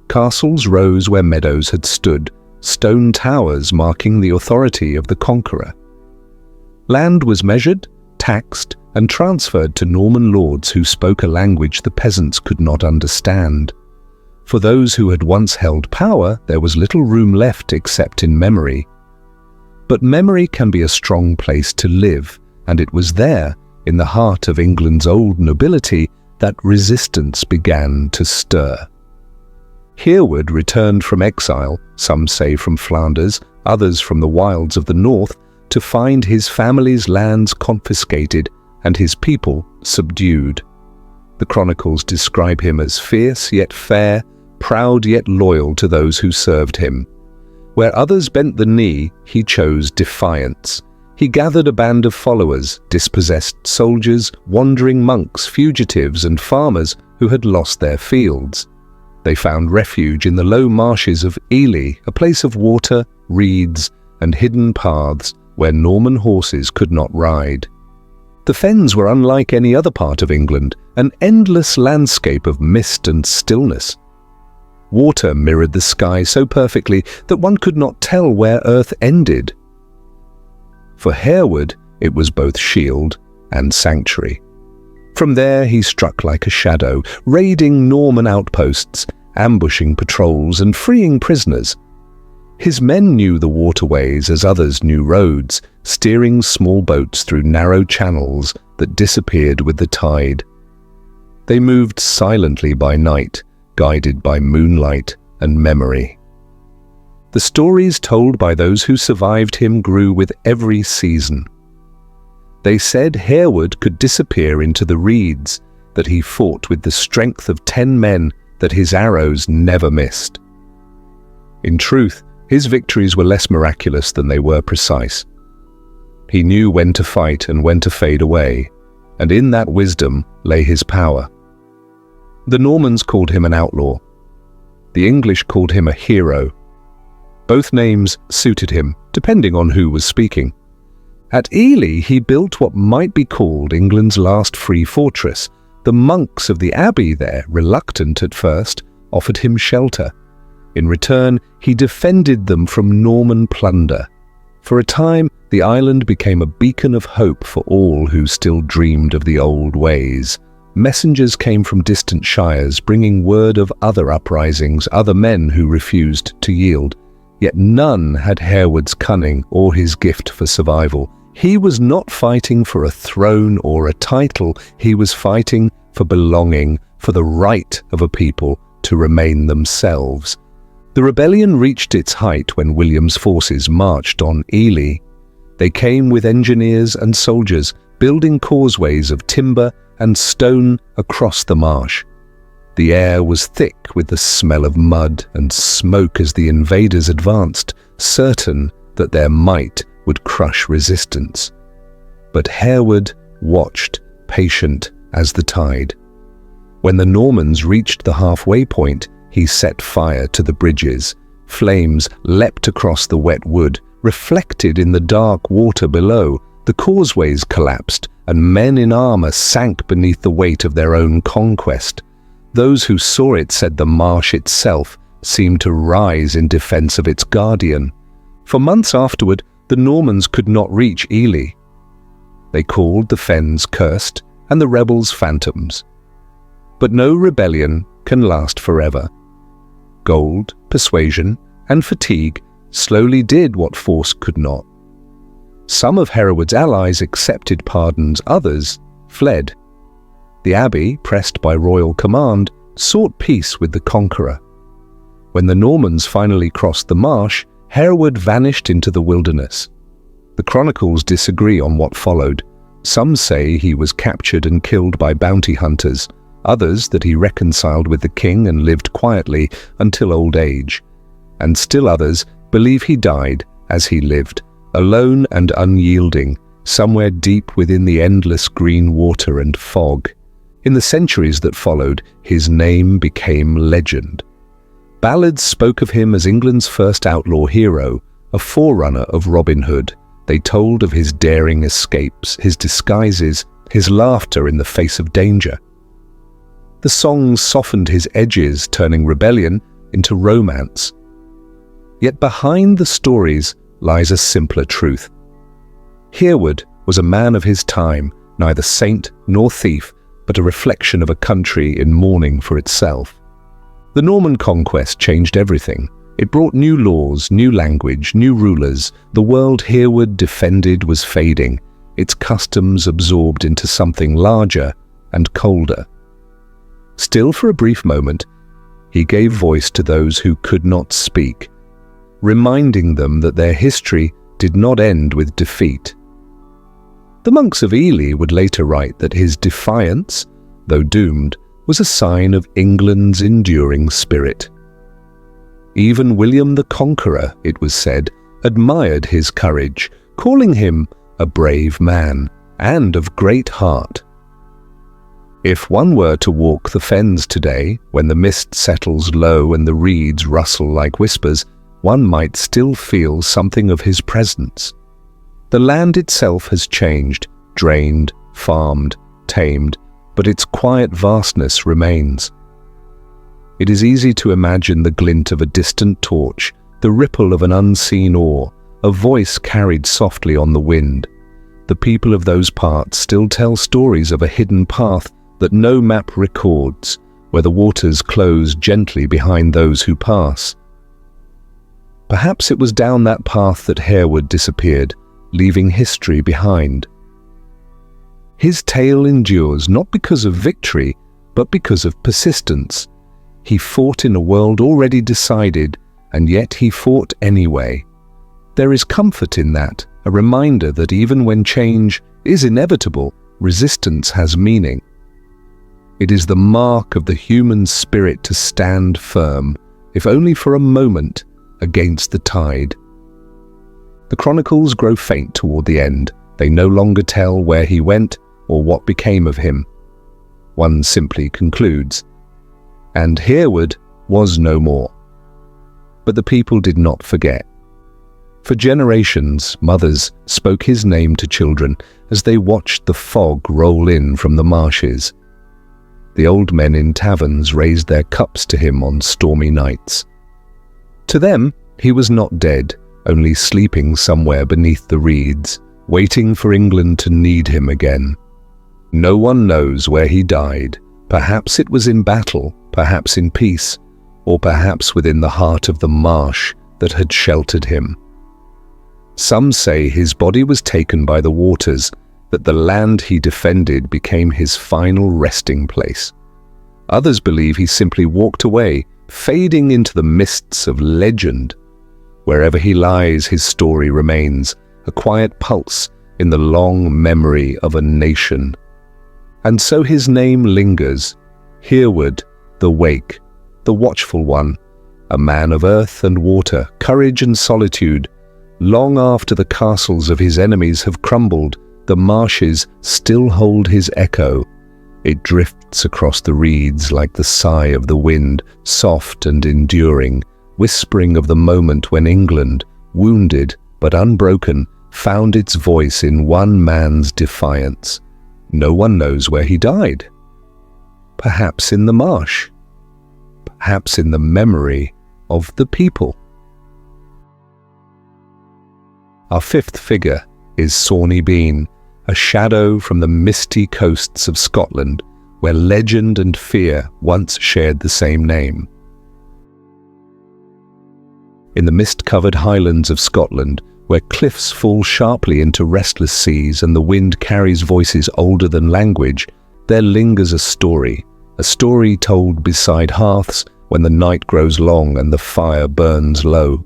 Castles rose where meadows had stood, stone towers marking the authority of the conqueror. Land was measured, taxed, and transferred to Norman lords who spoke a language the peasants could not understand. For those who had once held power, there was little room left except in memory. But memory can be a strong place to live, and it was there, in the heart of England's old nobility, that resistance began to stir. Hereward returned from exile, some say from Flanders, others from the wilds of the north, to find his family's lands confiscated and his people subdued. The chronicles describe him as fierce yet fair, proud yet loyal to those who served him. Where others bent the knee, he chose defiance. He gathered a band of followers, dispossessed soldiers, wandering monks, fugitives, and farmers who had lost their fields. They found refuge in the low marshes of Ely, a place of water, reeds, and hidden paths where Norman horses could not ride. The fens were unlike any other part of England, an endless landscape of mist and stillness. Water mirrored the sky so perfectly that one could not tell where earth ended. For Hereward, it was both shield and sanctuary. From there he struck like a shadow, raiding Norman outposts, ambushing patrols and freeing prisoners. His men knew the waterways as others knew roads, steering small boats through narrow channels that disappeared with the tide. They moved silently by night, guided by moonlight and memory. The stories told by those who survived him grew with every season. They said Hereward could disappear into the reeds, that he fought with the strength of 10 men, that his arrows never missed. In truth, his victories were less miraculous than they were precise. He knew when to fight and when to fade away, and in that wisdom lay his power. The Normans called him an outlaw. The English called him a hero. Both names suited him, depending on who was speaking. At Ely, he built what might be called England's last free fortress. The monks of the abbey there, reluctant at first, offered him shelter. In return, he defended them from Norman plunder. For a time, the island became a beacon of hope for all who still dreamed of the old ways. Messengers came from distant shires, bringing word of other uprisings, other men who refused to yield. Yet none had Hereward's cunning or his gift for survival. He was not fighting for a throne or a title. He was fighting for belonging, for the right of a people to remain themselves. The rebellion reached its height when William's forces marched on Ely. They came with engineers and soldiers, building causeways of timber and stone across the marsh. The air was thick with the smell of mud and smoke as the invaders advanced, certain that their might would crush resistance. But Hereward watched, patient as the tide. When the Normans reached the halfway point, he set fire to the bridges. Flames leapt across the wet wood, reflected in the dark water below. The causeways collapsed, and men in armor sank beneath the weight of their own conquest. Those who saw it said the marsh itself seemed to rise in defense of its guardian. For months afterward, the Normans could not reach Ely. They called the fens cursed and the rebels phantoms. But no rebellion can last forever. Gold, persuasion, and fatigue slowly did what force could not. Some of Hereward's allies accepted pardons, others fled. The abbey, pressed by royal command, sought peace with the conqueror. When the Normans finally crossed the marsh, Hereward vanished into the wilderness. The chronicles disagree on what followed. Some say he was captured and killed by bounty hunters, others that he reconciled with the king and lived quietly until old age, and still others believe he died as he lived, alone and unyielding, somewhere deep within the endless green water and fog. In the centuries that followed, his name became legend. Ballads spoke of him as England's first outlaw hero, a forerunner of Robin Hood. They told of his daring escapes, his disguises, his laughter in the face of danger. The songs softened his edges, turning rebellion into romance. Yet behind the stories lies a simpler truth. Hereward was a man of his time, neither saint nor thief, but a reflection of a country in mourning for itself. The Norman conquest changed everything. It brought new laws, new language, new rulers. The world Hereward defended was fading, its customs absorbed into something larger and colder. Still, for a brief moment, he gave voice to those who could not speak, reminding them that their history did not end with defeat. The monks of Ely would later write that his defiance, though doomed, was a sign of England's enduring spirit. Even William the Conqueror, it was said, admired his courage, calling him a brave man and of great heart. If one were to walk the fens today, when the mist settles low and the reeds rustle like whispers, one might still feel something of his presence. The land itself has changed, drained, farmed, tamed, but its quiet vastness remains. It is easy to imagine the glint of a distant torch, the ripple of an unseen oar, a voice carried softly on the wind. The people of those parts still tell stories of a hidden path that no map records, where the waters close gently behind those who pass. Perhaps it was down that path that Hereward disappeared, leaving history behind. His tale endures not because of victory, but because of persistence. He fought in a world already decided, and yet he fought anyway. There is comfort in that, a reminder that even when change is inevitable, resistance has meaning. It is the mark of the human spirit to stand firm, if only for a moment, against the tide. The chronicles grow faint toward the end. They no longer tell where he went or what became of him. One simply concludes, "And Hereward was no more." But the people did not forget. For generations, mothers spoke his name to children as they watched the fog roll in from the marshes. The old men in taverns raised their cups to him on stormy nights. To them, he was not dead, only sleeping somewhere beneath the reeds, waiting for England to need him again. No one knows where he died. Perhaps it was in battle, perhaps in peace, or perhaps within the heart of the marsh that had sheltered him. Some say his body was taken by the waters, that the land he defended became his final resting place. Others believe he simply walked away, fading into the mists of legend. Wherever he lies, his story remains, a quiet pulse in the long memory of a nation. And so his name lingers, Hereward the Wake, the watchful one, a man of earth and water, courage and solitude. Long after the castles of his enemies have crumbled, the marshes still hold his echo. It drifts across the reeds like the sigh of the wind, soft and enduring, whispering of the moment when England, wounded but unbroken, found its voice in one man's defiance. No one knows where he died. Perhaps in the marsh. Perhaps in the memory of the people. Our fifth figure is Sawney Bean, a shadow from the misty coasts of Scotland, where legend and fear once shared the same name. In the mist-covered highlands of Scotland, where cliffs fall sharply into restless seas and the wind carries voices older than language, there lingers a story told beside hearths when the night grows long and the fire burns low.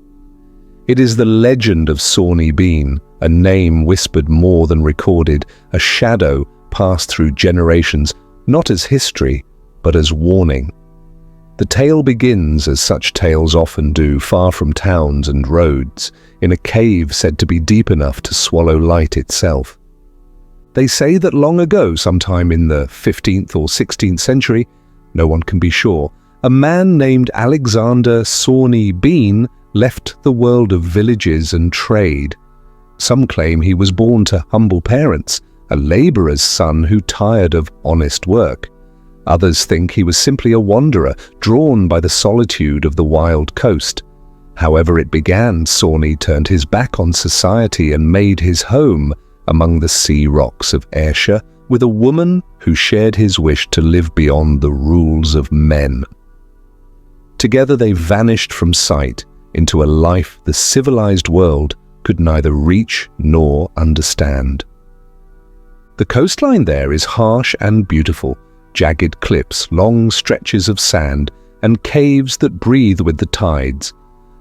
It is the legend of Sawney Bean, a name whispered more than recorded, a shadow passed through generations, not as history, but as warning. The tale begins, as such tales often do, far from towns and roads, in a cave said to be deep enough to swallow light itself. They say that long ago, sometime in the 15th or 16th century, no one can be sure, a man named Alexander Sawney Bean left the world of villages and trade. Some claim he was born to humble parents, a labourer's son who tired of honest work. Others think he was simply a wanderer, drawn by the solitude of the wild coast. However it began, Sawney turned his back on society and made his home among the sea rocks of Ayrshire with a woman who shared his wish to live beyond the rules of men. Together they vanished from sight into a life the civilized world could neither reach nor understand. The coastline there is harsh and beautiful, jagged cliffs, long stretches of sand, and caves that breathe with the tides.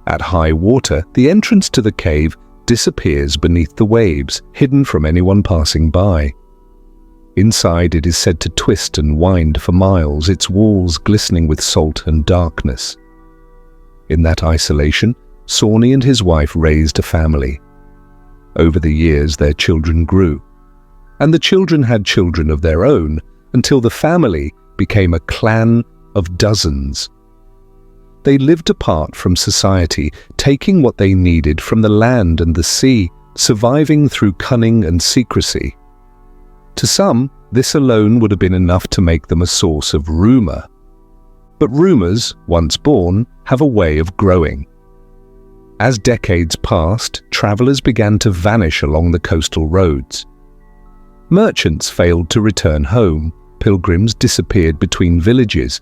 At high water, the entrance to the cave disappears beneath the waves, hidden from anyone passing by. Inside it is said to twist and wind for miles, its walls glistening with salt and darkness. In that isolation, Sawney and his wife raised a family. Over the years, their children grew, and the children had children of their own, until the family became a clan of dozens. They lived apart from society, taking what they needed from the land and the sea, surviving through cunning and secrecy. To some, this alone would have been enough to make them a source of rumour. But rumours, once born, have a way of growing. As decades passed, travellers began to vanish along the coastal roads. Merchants failed to return home, pilgrims disappeared between villages.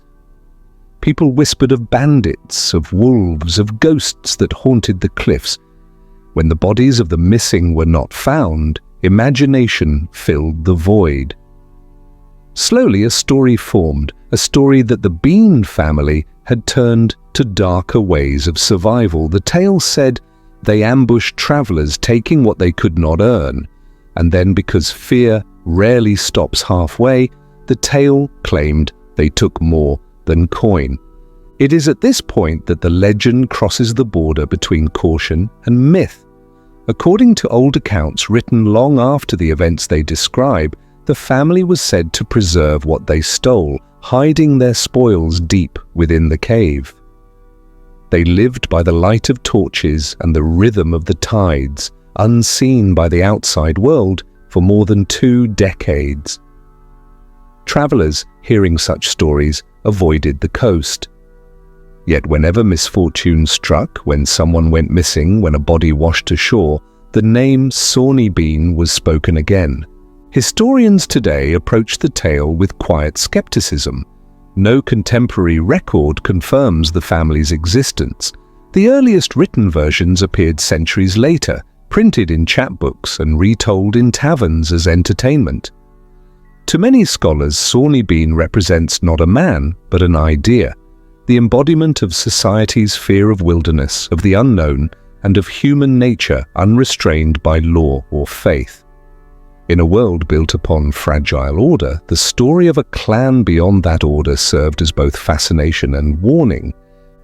People whispered of bandits, of wolves, of ghosts that haunted the cliffs. When the bodies of the missing were not found, imagination filled the void. Slowly a story formed, a story that the Bean family had turned to darker ways of survival. The tale said they ambushed travellers taking what they could not earn, and then because fear rarely stops halfway, the tale claimed they took more than coin. It is at this point that the legend crosses the border between caution and myth. According to old accounts written long after the events they describe, the family was said to preserve what they stole, hiding their spoils deep within the cave. They lived by the light of torches and the rhythm of the tides, unseen by the outside world for more than 2 decades. Travellers, hearing such stories, avoided the coast. Yet whenever misfortune struck, when someone went missing, when a body washed ashore, the name Sawney Bean was spoken again. Historians today approach the tale with quiet skepticism. No contemporary record confirms the family's existence. The earliest written versions appeared centuries later, printed in chapbooks and retold in taverns as entertainment. To many scholars, Sawney Bean represents not a man, but an idea, the embodiment of society's fear of wilderness, of the unknown, and of human nature unrestrained by law or faith. In a world built upon fragile order, the story of a clan beyond that order served as both fascination and warning.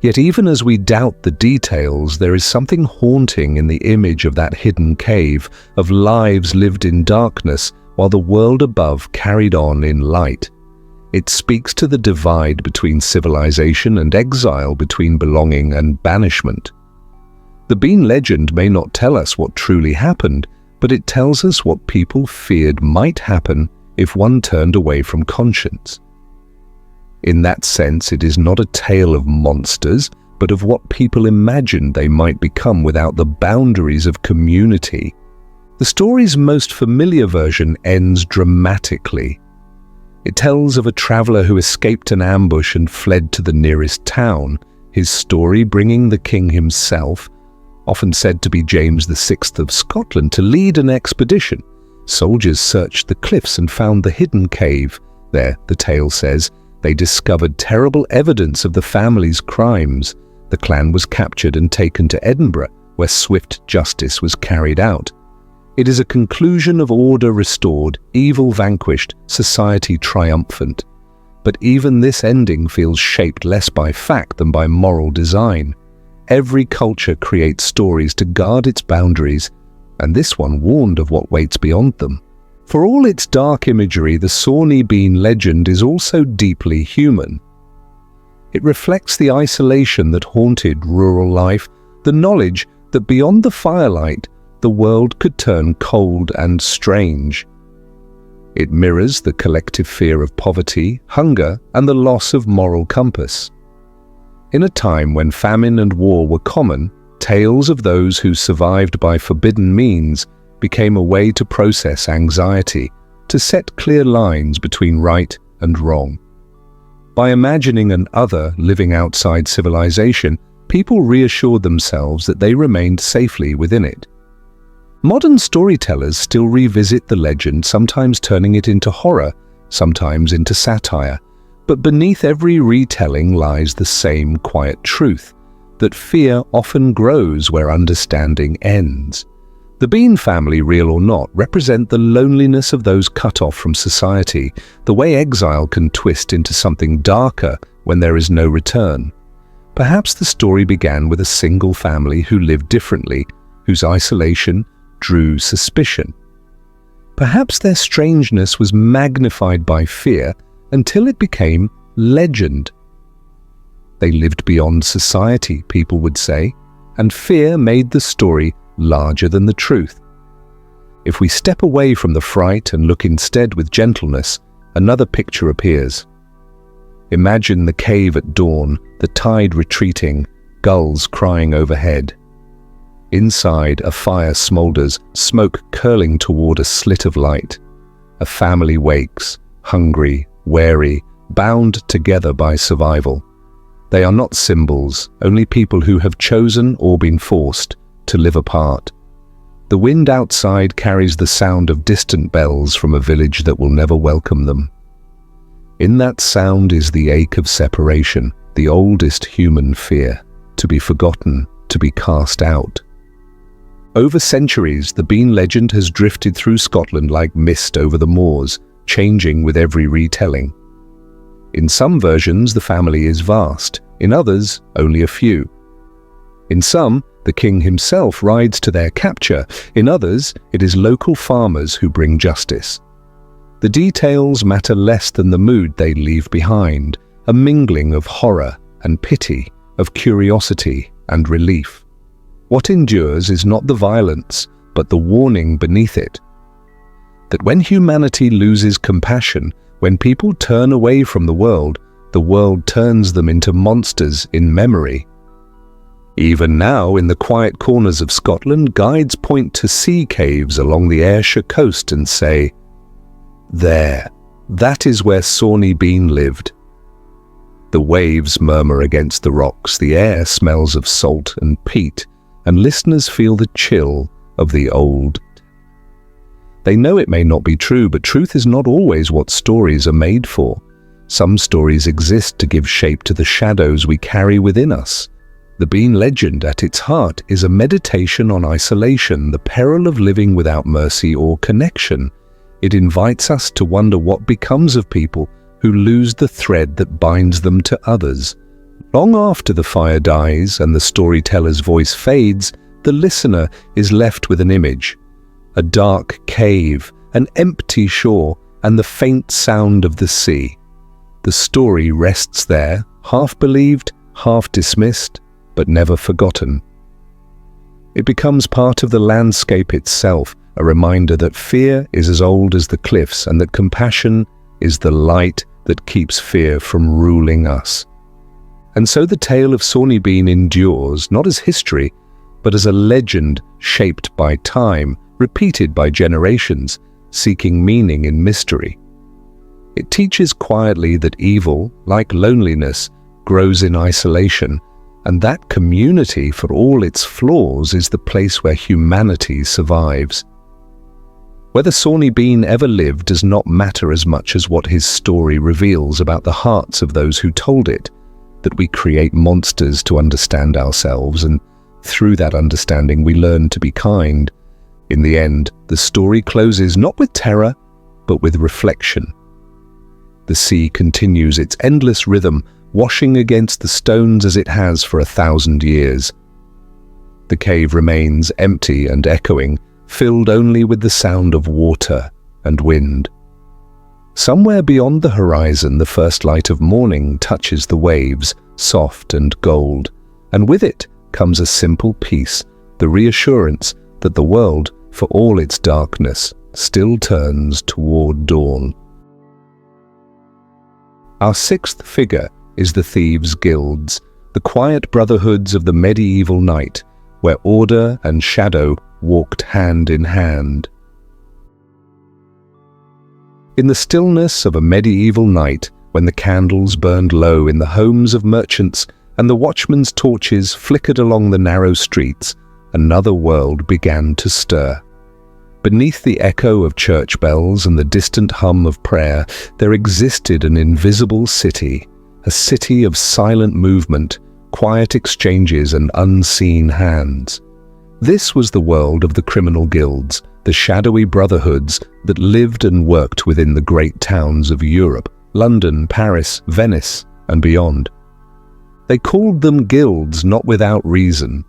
Yet even as we doubt the details, there is something haunting in the image of that hidden cave, of lives lived in darkness while the world above carried on in light. It speaks to the divide between civilization and exile, between belonging and banishment. The Bean legend may not tell us what truly happened, but it tells us what people feared might happen if one turned away from conscience. In that sense, it is not a tale of monsters, but of what people imagined they might become without the boundaries of community. The story's most familiar version ends dramatically. It tells of a traveller who escaped an ambush and fled to the nearest town, his story bringing the king himself, often said to be James VI of Scotland, to lead an expedition. Soldiers searched the cliffs and found the hidden cave. There, the tale says, they discovered terrible evidence of the family's crimes. The clan was captured and taken to Edinburgh, where swift justice was carried out. It is a conclusion of order restored, evil vanquished, society triumphant. But even this ending feels shaped less by fact than by moral design. Every culture creates stories to guard its boundaries, and this one warned of what waits beyond them. For all its dark imagery, the Sawney Bean legend is also deeply human. It reflects the isolation that haunted rural life, the knowledge that beyond the firelight, the world could turn cold and strange. It mirrors the collective fear of poverty, hunger, and the loss of moral compass. In a time when famine and war were common, tales of those who survived by forbidden means became a way to process anxiety, to set clear lines between right and wrong. By imagining an other living outside civilization, people reassured themselves that they remained safely within it. Modern storytellers still revisit the legend, sometimes turning it into horror, sometimes into satire. But beneath every retelling lies the same quiet truth, that fear often grows where understanding ends. The Bean family, real or not, represent the loneliness of those cut off from society, the way exile can twist into something darker when there is no return. Perhaps the story began with a single family who lived differently, whose isolation drew suspicion. Perhaps their strangeness was magnified by fear until it became legend. They lived beyond society, people would say, and fear made the story larger than the truth. If we step away from the fright and look instead with gentleness, another picture appears. Imagine the cave at dawn, the tide retreating, gulls crying overhead. Inside, a fire smolders, smoke curling toward a slit of light. A family wakes, hungry, wary, bound together by survival. They are not symbols, only people who have chosen or been forced to live apart. The wind outside carries the sound of distant bells from a village that will never welcome them. In that sound is the ache of separation, the oldest human fear, to be forgotten, to be cast out. Over centuries, the Bean legend has drifted through Scotland like mist over the moors, changing with every retelling. In some versions, the family is vast, in others, only a few. In some, the king himself rides to their capture, in others, it is local farmers who bring justice. The details matter less than the mood they leave behind, a mingling of horror and pity, of curiosity and relief. What endures is not the violence, but the warning beneath it. That when humanity loses compassion, when people turn away from the world turns them into monsters in memory. Even now, in the quiet corners of Scotland, guides point to sea caves along the Ayrshire coast and say, "There, that is where Sawney Bean lived." The waves murmur against the rocks, the air smells of salt and peat, and listeners feel the chill of the old. They know it may not be true, but truth is not always what stories are made for. Some stories exist to give shape to the shadows we carry within us. The Bean legend, at its heart, is a meditation on isolation, the peril of living without mercy or connection. It invites us to wonder what becomes of people who lose the thread that binds them to others. Long after the fire dies and the storyteller's voice fades, the listener is left with an image. A dark cave, an empty shore, and the faint sound of the sea. The story rests there, half believed, half dismissed, but never forgotten. It becomes part of the landscape itself, a reminder that fear is as old as the cliffs and that compassion is the light that keeps fear from ruling us. And so the tale of Sawney Bean endures, not as history, but as a legend shaped by time, repeated by generations, seeking meaning in mystery. It teaches quietly that evil, like loneliness, grows in isolation, and that community, for all its flaws, is the place where humanity survives. Whether Sawney Bean ever lived does not matter as much as what his story reveals about the hearts of those who told it, that we create monsters to understand ourselves, and through that understanding we learn to be kind. In the end, the story closes not with terror, but with reflection. The sea continues its endless rhythm, washing against the stones as it has for 1,000 years. The cave remains empty and echoing, filled only with the sound of water, and wind. Somewhere beyond the horizon, the first light of morning touches the waves, soft and gold, and with it comes a simple peace, the reassurance that the world, for all its darkness, still turns toward dawn. Our sixth figure is the thieves' guilds, the quiet brotherhoods of the medieval night, where order and shadow walked hand in hand. In the stillness of a medieval night, when the candles burned low in the homes of merchants and the watchmen's torches flickered along the narrow streets, another world began to stir. Beneath the echo of church bells and the distant hum of prayer, there existed an invisible city, a city of silent movement, quiet exchanges and unseen hands. This was the world of the criminal guilds, the shadowy brotherhoods that lived and worked within the great towns of Europe, London, Paris, Venice, and beyond. They called them guilds not without reason.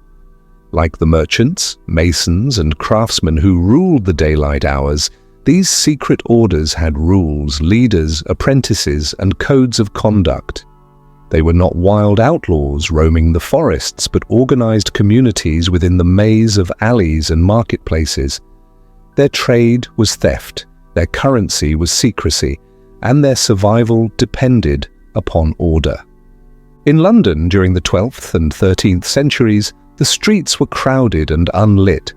Like the merchants, masons, and craftsmen who ruled the daylight hours, these secret orders had rules, leaders, apprentices, and codes of conduct. They were not wild outlaws roaming the forests, but organized communities within the maze of alleys and marketplaces. Their trade was theft, their currency was secrecy, and their survival depended upon order. In London during the 12th and 13th centuries, the streets were crowded and unlit.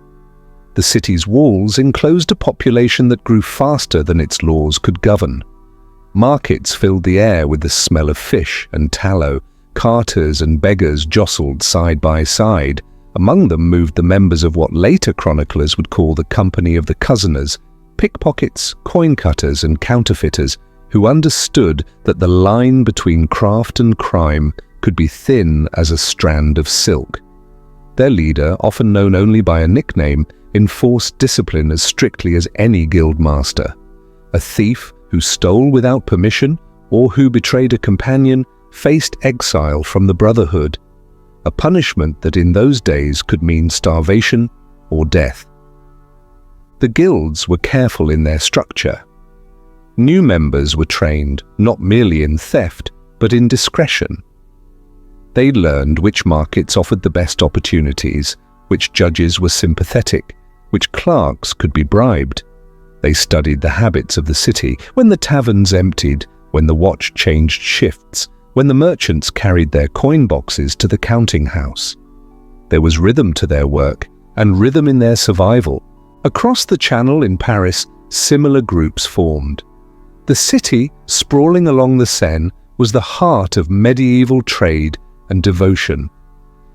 The city's walls enclosed a population that grew faster than its laws could govern. Markets filled the air with the smell of fish and tallow. Carters and beggars jostled side by side. Among them moved the members of what later chroniclers would call the Company of the Cozeners, pickpockets, coin cutters, and counterfeiters, who understood that the line between craft and crime could be thin as a strand of silk. Their leader, often known only by a nickname, enforced discipline as strictly as any guildmaster. A thief who stole without permission or who betrayed a companion faced exile from the Brotherhood, a punishment that in those days could mean starvation or death. The guilds were careful in their structure. New members were trained not merely in theft, but in discretion. They learned which markets offered the best opportunities, which judges were sympathetic, which clerks could be bribed. They studied the habits of the city, when the taverns emptied, when the watch changed shifts, when the merchants carried their coin boxes to the counting house. There was rhythm to their work, and rhythm in their survival. Across the Channel in Paris, similar groups formed. The city, sprawling along the Seine, was the heart of medieval trade and devotion.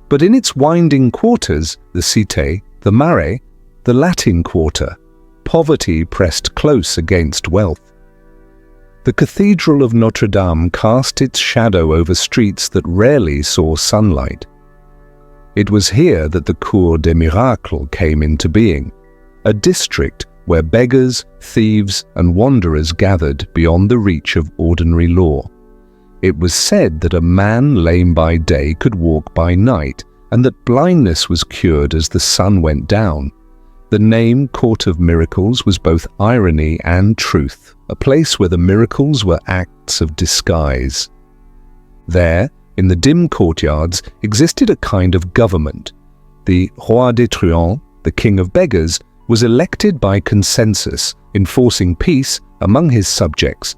But in its winding quarters, the Cité, the Marais, the Latin Quarter, poverty pressed close against wealth. The Cathedral of Notre Dame cast its shadow over streets that rarely saw sunlight. It was here that the Cour des Miracles came into being, a district where beggars, thieves, and wanderers gathered beyond the reach of ordinary law. It was said that a man lame by day could walk by night, and that blindness was cured as the sun went down. The name Court of Miracles was both irony and truth, a place where the miracles were acts of disguise. There, in the dim courtyards, existed a kind of government. The Roi des Truands, the King of Beggars, was elected by consensus, enforcing peace among his subjects.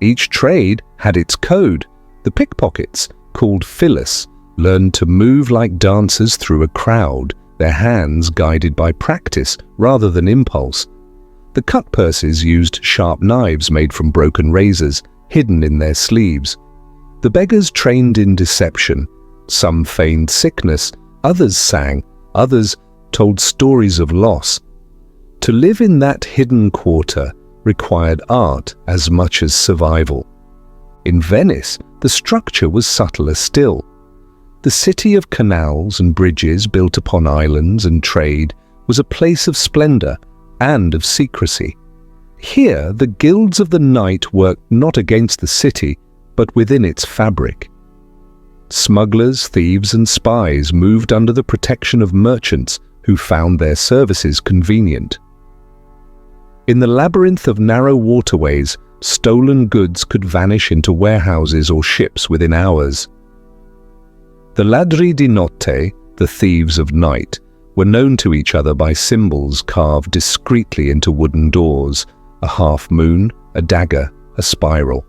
Each trade had its code. The pickpockets, called filles, learned to move like dancers through a crowd, their hands guided by practice rather than impulse. The cutpurses used sharp knives made from broken razors, hidden in their sleeves. The beggars trained in deception. Some feigned sickness, others sang, others told stories of loss. To live in that hidden quarter required art as much as survival. In Venice, the structure was subtler still. The city of canals and bridges built upon islands and trade was a place of splendor and of secrecy. Here, the guilds of the night worked not against the city, but within its fabric. Smugglers, thieves, and spies moved under the protection of merchants who found their services convenient. In the labyrinth of narrow waterways, stolen goods could vanish into warehouses or ships within hours. The ladri di notte, the thieves of night, were known to each other by symbols carved discreetly into wooden doors, a half moon, a dagger, a spiral.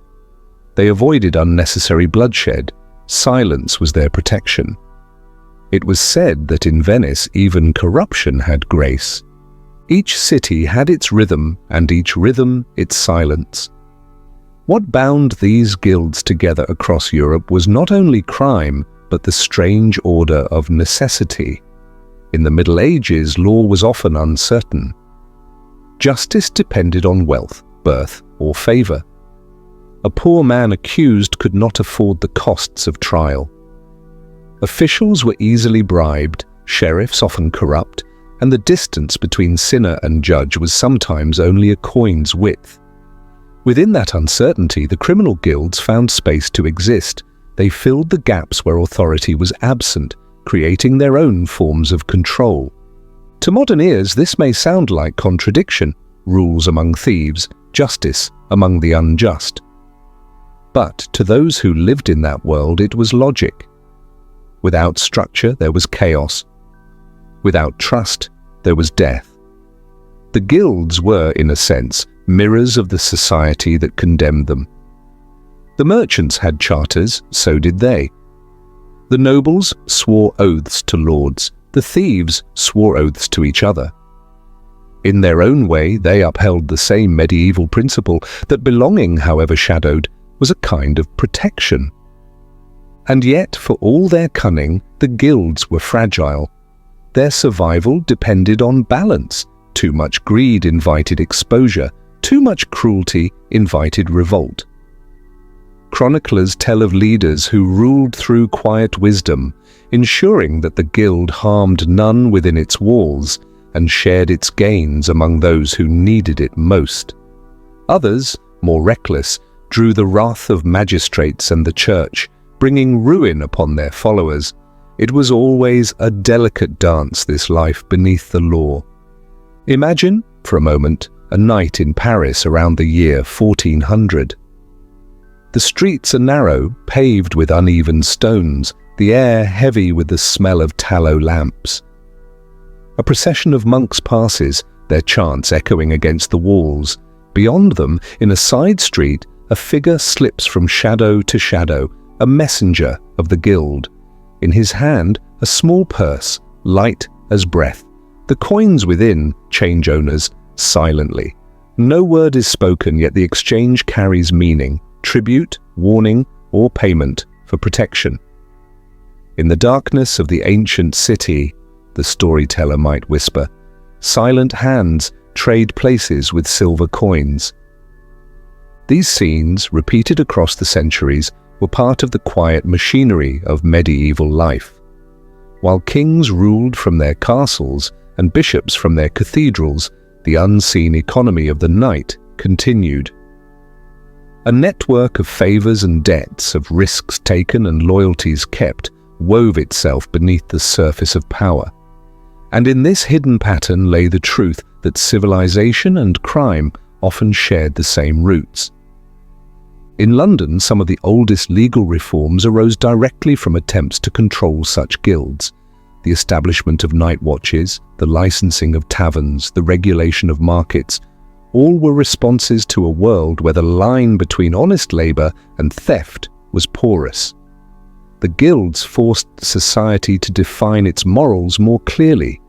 They avoided unnecessary bloodshed. Silence was their protection. It was said that in Venice even corruption had grace. Each city had its rhythm, and each rhythm its silence. What bound these guilds together across Europe was not only crime, but the strange order of necessity. In the Middle Ages, law was often uncertain. Justice depended on wealth, birth, or favor. A poor man accused could not afford the costs of trial. Officials were easily bribed, sheriffs often corrupt, and the distance between sinner and judge was sometimes only a coin's width. Within that uncertainty, the criminal guilds found space to exist. They filled the gaps where authority was absent, creating their own forms of control. To modern ears, this may sound like contradiction: rules among thieves, justice among the unjust. But to those who lived in that world, it was logic. Without structure, there was chaos. Without trust, there was death. The guilds were, in a sense, mirrors of the society that condemned them. The merchants had charters, so did they. The nobles swore oaths to lords, the thieves swore oaths to each other. In their own way, they upheld the same medieval principle that belonging, however shadowed, was a kind of protection. And yet, for all their cunning, the guilds were fragile. Their survival depended on balance. Too much greed invited exposure, too much cruelty invited revolt. Chroniclers tell of leaders who ruled through quiet wisdom, ensuring that the guild harmed none within its walls and shared its gains among those who needed it most. Others, more reckless, drew the wrath of magistrates and the church, bringing ruin upon their followers. It was always a delicate dance, this life beneath the law. Imagine, for a moment, a night in Paris around the year 1400. The streets are narrow, paved with uneven stones, the air heavy with the smell of tallow lamps. A procession of monks passes, their chants echoing against the walls. Beyond them, in a side street, a figure slips from shadow to shadow, a messenger of the guild. In his hand, a small purse, light as breath. The coins within change owners silently. No word is spoken, yet the exchange carries meaning. Tribute, warning, or payment for protection. In the darkness of the ancient city, the storyteller might whisper, silent hands trade places with silver coins. These scenes, repeated across the centuries, were part of the quiet machinery of medieval life. While kings ruled from their castles and bishops from their cathedrals, the unseen economy of the night continued. A network of favors and debts, of risks taken and loyalties kept, wove itself beneath the surface of power. And in this hidden pattern lay the truth that civilization and crime often shared the same roots. In London, some of the oldest legal reforms arose directly from attempts to control such guilds. The establishment of night watches, the licensing of taverns, the regulation of markets, all were responses to a world where the line between honest labor and theft was porous. The guilds forced society to define its morals more clearly.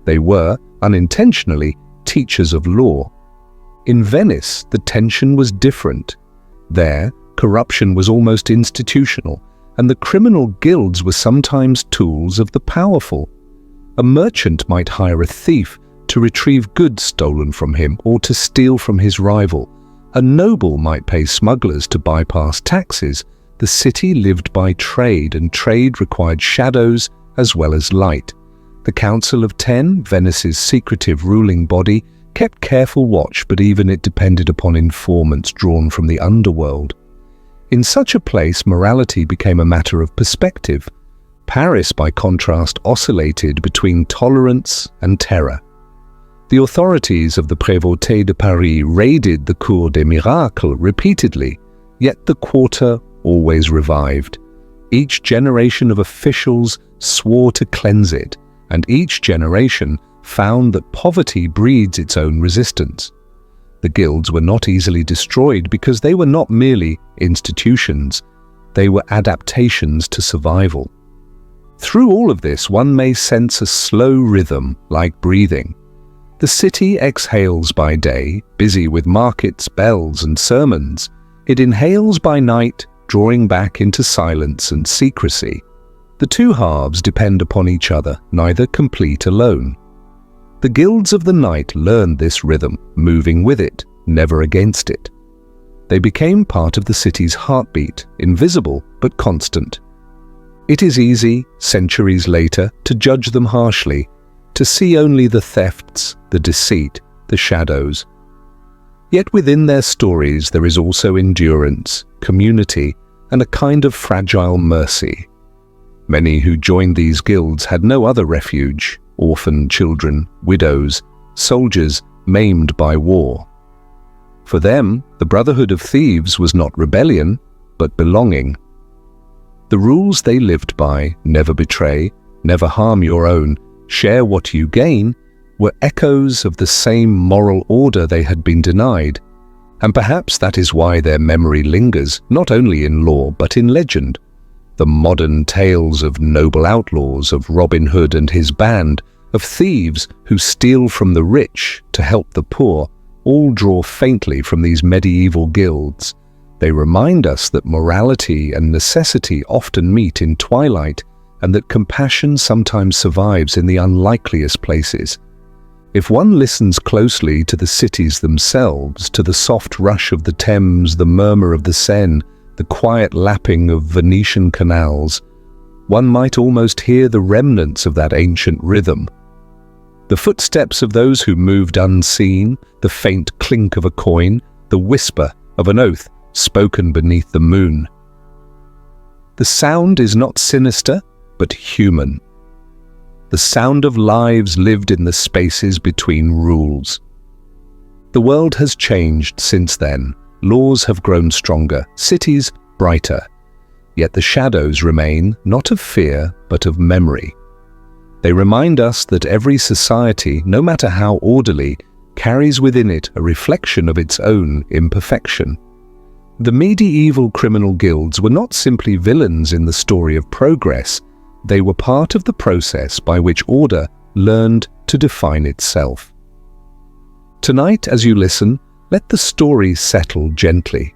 They were, unintentionally, teachers of law. In Venice, the tension was different. There, corruption was almost institutional, and the criminal guilds were sometimes tools of the powerful. A merchant might hire a thief to retrieve goods stolen from him or to steal from his rival. A noble might pay smugglers to bypass taxes. The city lived by trade, and trade required shadows as well as light. The Council of Ten, Venice's secretive ruling body, kept careful watch, but even it depended upon informants drawn from the underworld. In such a place, morality became a matter of perspective. Paris, by contrast, oscillated between tolerance and terror. The authorities of the Prévôté de Paris raided the Cour des Miracles repeatedly, yet the quarter always revived. Each generation of officials swore to cleanse it, and each generation found that poverty breeds its own resistance. The guilds were not easily destroyed because they were not merely institutions, they were adaptations to survival. Through all of this, one may sense a slow rhythm like breathing. The city exhales by day, busy with markets, bells, and sermons. It inhales by night, drawing back into silence and secrecy. The two halves depend upon each other, neither complete alone. The guilds of the night learned this rhythm, moving with it, never against it. They became part of the city's heartbeat, invisible but constant. It is easy, centuries later, to judge them harshly, to see only the thefts, the deceit, the shadows. Yet within their stories there is also endurance, community, and a kind of fragile mercy. Many who joined these guilds had no other refuge: orphan children, widows, soldiers maimed by war. For them, the Brotherhood of Thieves was not rebellion, but belonging. The rules they lived by, never betray, never harm your own, share what you gain, were echoes of the same moral order they had been denied. And perhaps that is why their memory lingers, not only in lore but in legend. The modern tales of noble outlaws, of Robin Hood and his band, of thieves who steal from the rich to help the poor, all draw faintly from these medieval guilds. They remind us that morality and necessity often meet in twilight, and that compassion sometimes survives in the unlikeliest places. If one listens closely to the cities themselves, to the soft rush of the Thames, the murmur of the Seine, the quiet lapping of Venetian canals, one might almost hear the remnants of that ancient rhythm. The footsteps of those who moved unseen, the faint clink of a coin, the whisper of an oath spoken beneath the moon. The sound is not sinister, but human. The sound of lives lived in the spaces between rules. The world has changed since then. Laws have grown stronger, cities brighter. Yet the shadows remain, not of fear, but of memory. They remind us that every society, no matter how orderly, carries within it a reflection of its own imperfection. The medieval criminal guilds were not simply villains in the story of progress. They were part of the process by which order learned to define itself. Tonight, as you listen, let the story settle gently.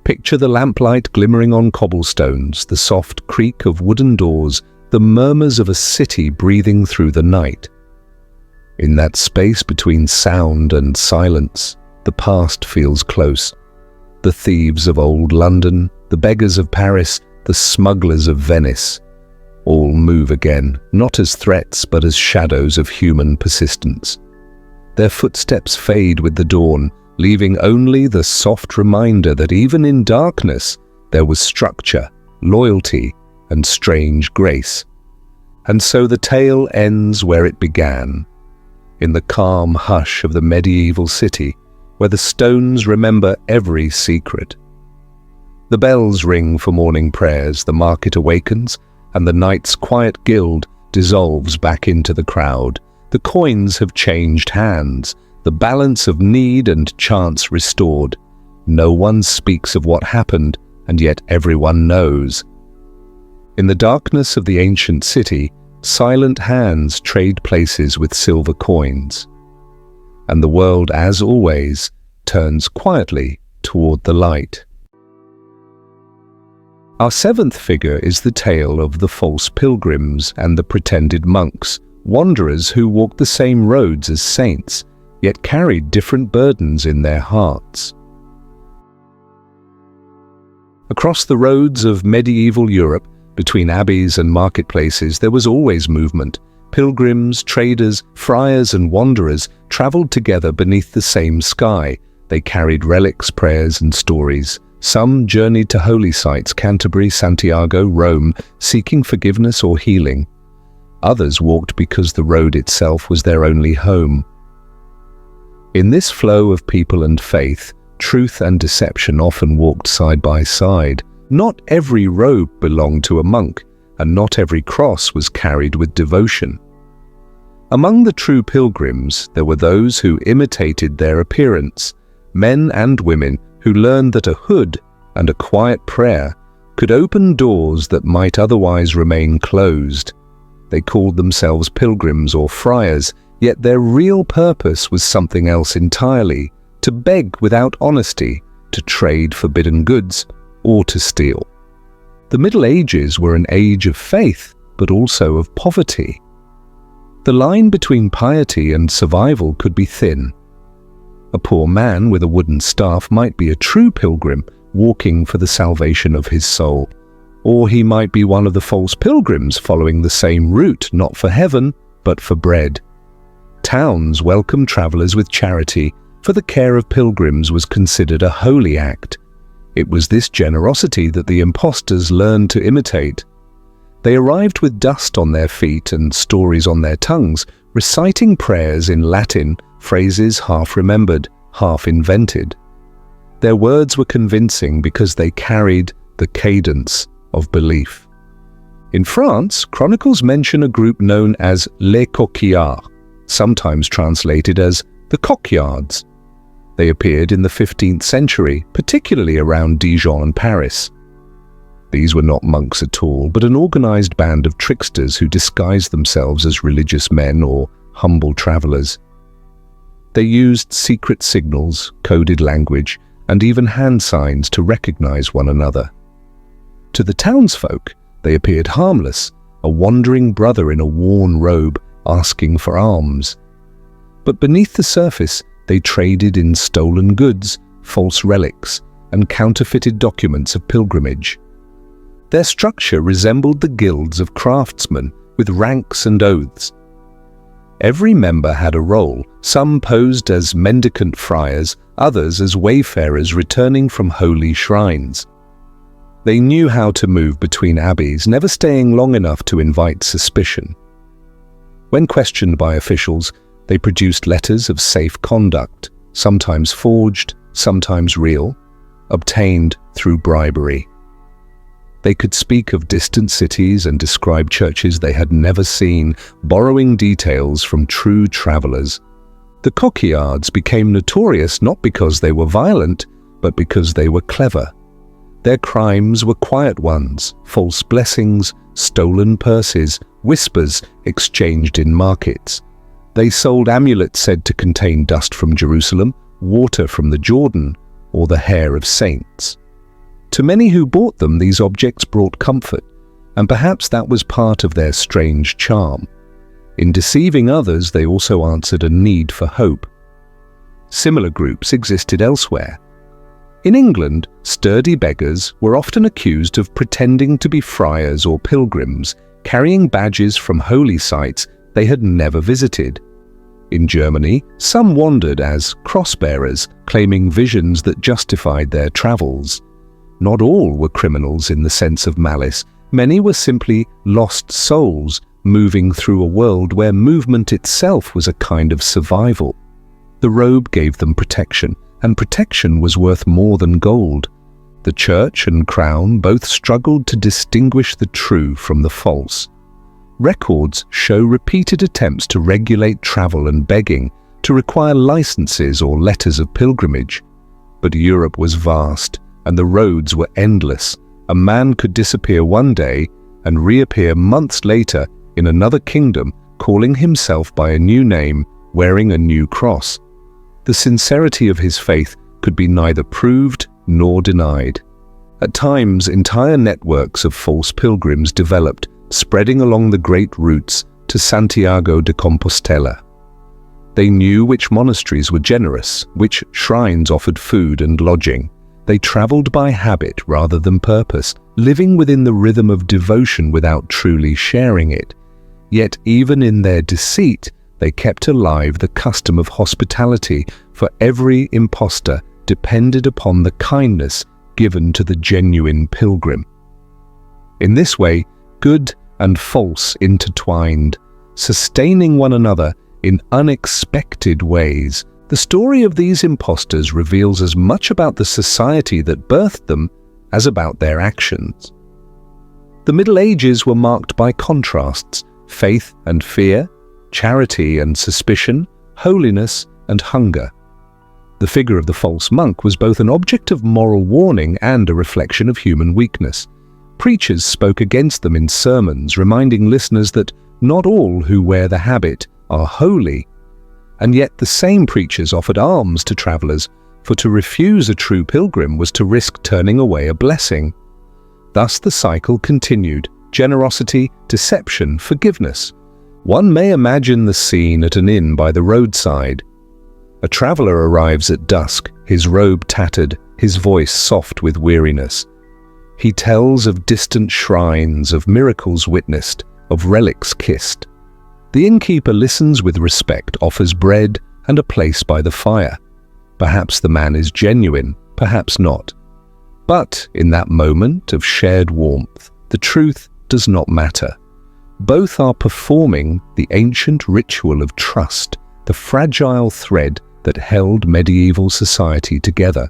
Picture the lamplight glimmering on cobblestones, the soft creak of wooden doors, the murmurs of a city breathing through the night. In that space between sound and silence, the past feels close. The thieves of old London, the beggars of Paris, the smugglers of Venice, all move again, not as threats but as shadows of human persistence. Their footsteps fade with the dawn, leaving only the soft reminder that even in darkness there was structure, loyalty, and strange grace. And so the tale ends where it began, in the calm hush of the medieval city, where the stones remember every secret. The bells ring for morning prayers, the market awakens, and the night's quiet guild dissolves back into the crowd. The coins have changed hands, the balance of need and chance restored. No one speaks of what happened, and yet everyone knows. In the darkness of the ancient city, silent hands trade places with silver coins. And the world, as always, turns quietly toward the light. Our seventh figure is the tale of the false pilgrims and the pretended monks, wanderers who walked the same roads as saints, yet carried different burdens in their hearts. Across the roads of medieval Europe, between abbeys and marketplaces, there was always movement. Pilgrims, traders, friars, and wanderers traveled together beneath the same sky. They carried relics, prayers, and stories. Some journeyed to holy sites, Canterbury, Santiago, Rome, seeking forgiveness or healing. Others walked because the road itself was their only home. In this flow of people and faith, truth and deception often walked side by side. Not every robe belonged to a monk, and not every cross was carried with devotion. Among the true pilgrims, there were those who imitated their appearance, men and women who learned that a hood and a quiet prayer could open doors that might otherwise remain closed. They called themselves pilgrims or friars, yet their real purpose was something else entirely: to beg without honesty, to trade forbidden goods, or to steal. The Middle Ages were an age of faith, but also of poverty. The line between piety and survival could be thin. A poor man with a wooden staff might be a true pilgrim, walking for the salvation of his soul. Or he might be one of the false pilgrims following the same route, not for heaven, but for bread. Towns welcomed travelers with charity, for the care of pilgrims was considered a holy act. It was this generosity that the impostors learned to imitate. They arrived with dust on their feet and stories on their tongues, reciting prayers in Latin, phrases half remembered, half invented. Their words were convincing because they carried the cadence of belief. In France, chronicles mention a group known as les coquillards, sometimes translated as the cockyards. They appeared in the 15th century, particularly around Dijon and Paris. These were not monks at all, but an organized band of tricksters who disguised themselves as religious men or humble travelers. They used secret signals, coded language, and even hand signs to recognize one another. To the townsfolk, they appeared harmless, a wandering brother in a worn robe asking for alms. But beneath the surface, they traded in stolen goods, false relics, and counterfeited documents of pilgrimage. Their structure resembled the guilds of craftsmen, with ranks and oaths. Every member had a role. Some posed as mendicant friars, others as wayfarers returning from holy shrines. They knew how to move between abbeys, never staying long enough to invite suspicion. When questioned by officials, they produced letters of safe conduct, sometimes forged, sometimes real, obtained through bribery. They could speak of distant cities and describe churches they had never seen, borrowing details from true travelers. The coquillards became notorious not because they were violent, but because they were clever. Their crimes were quiet ones: false blessings, stolen purses, whispers exchanged in markets. They sold amulets said to contain dust from Jerusalem, water from the Jordan, or the hair of saints. To many who bought them, these objects brought comfort, and perhaps that was part of their strange charm. In deceiving others, they also answered a need for hope. Similar groups existed elsewhere. In England, sturdy beggars were often accused of pretending to be friars or pilgrims, carrying badges from holy sites they had never visited. In Germany, some wandered as cross-bearers, claiming visions that justified their travels. Not all were criminals in the sense of malice. Many were simply lost souls, moving through a world where movement itself was a kind of survival. The robe gave them protection, and protection was worth more than gold. The church and crown both struggled to distinguish the true from the false. Records show repeated attempts to regulate travel and begging, to require licenses or letters of pilgrimage. But Europe was vast, and the roads were endless. A man could disappear one day and reappear months later in another kingdom, calling himself by a new name, wearing a new cross. The sincerity of his faith could be neither proved nor denied. At times, entire networks of false pilgrims developed, spreading along the great routes to Santiago de Compostela. They knew which monasteries were generous, which shrines offered food and lodging. They traveled by habit rather than purpose, living within the rhythm of devotion without truly sharing it. Yet even in their deceit, they kept alive the custom of hospitality, for every impostor depended upon the kindness given to the genuine pilgrim. In this way, good and false intertwined, sustaining one another in unexpected ways, The story of these impostors reveals as much about the society that birthed them as about their actions. The Middle Ages were marked by contrasts: faith and fear, charity and suspicion, holiness and hunger. The figure of the false monk was both an object of moral warning and a reflection of human weakness. Preachers spoke against them in sermons, reminding listeners that not all who wear the habit are holy. And yet the same preachers offered alms to travelers, for to refuse a true pilgrim was to risk turning away a blessing. Thus the cycle continued: generosity, deception, forgiveness. One may imagine the scene at an inn by the roadside. A traveler arrives at dusk, his robe tattered, his voice soft with weariness. He tells of distant shrines, of miracles witnessed, of relics kissed. The innkeeper listens with respect, offers bread and a place by the fire. Perhaps the man is genuine, perhaps not. But in that moment of shared warmth, the truth does not matter. Both are performing the ancient ritual of trust, the fragile thread that held medieval society together.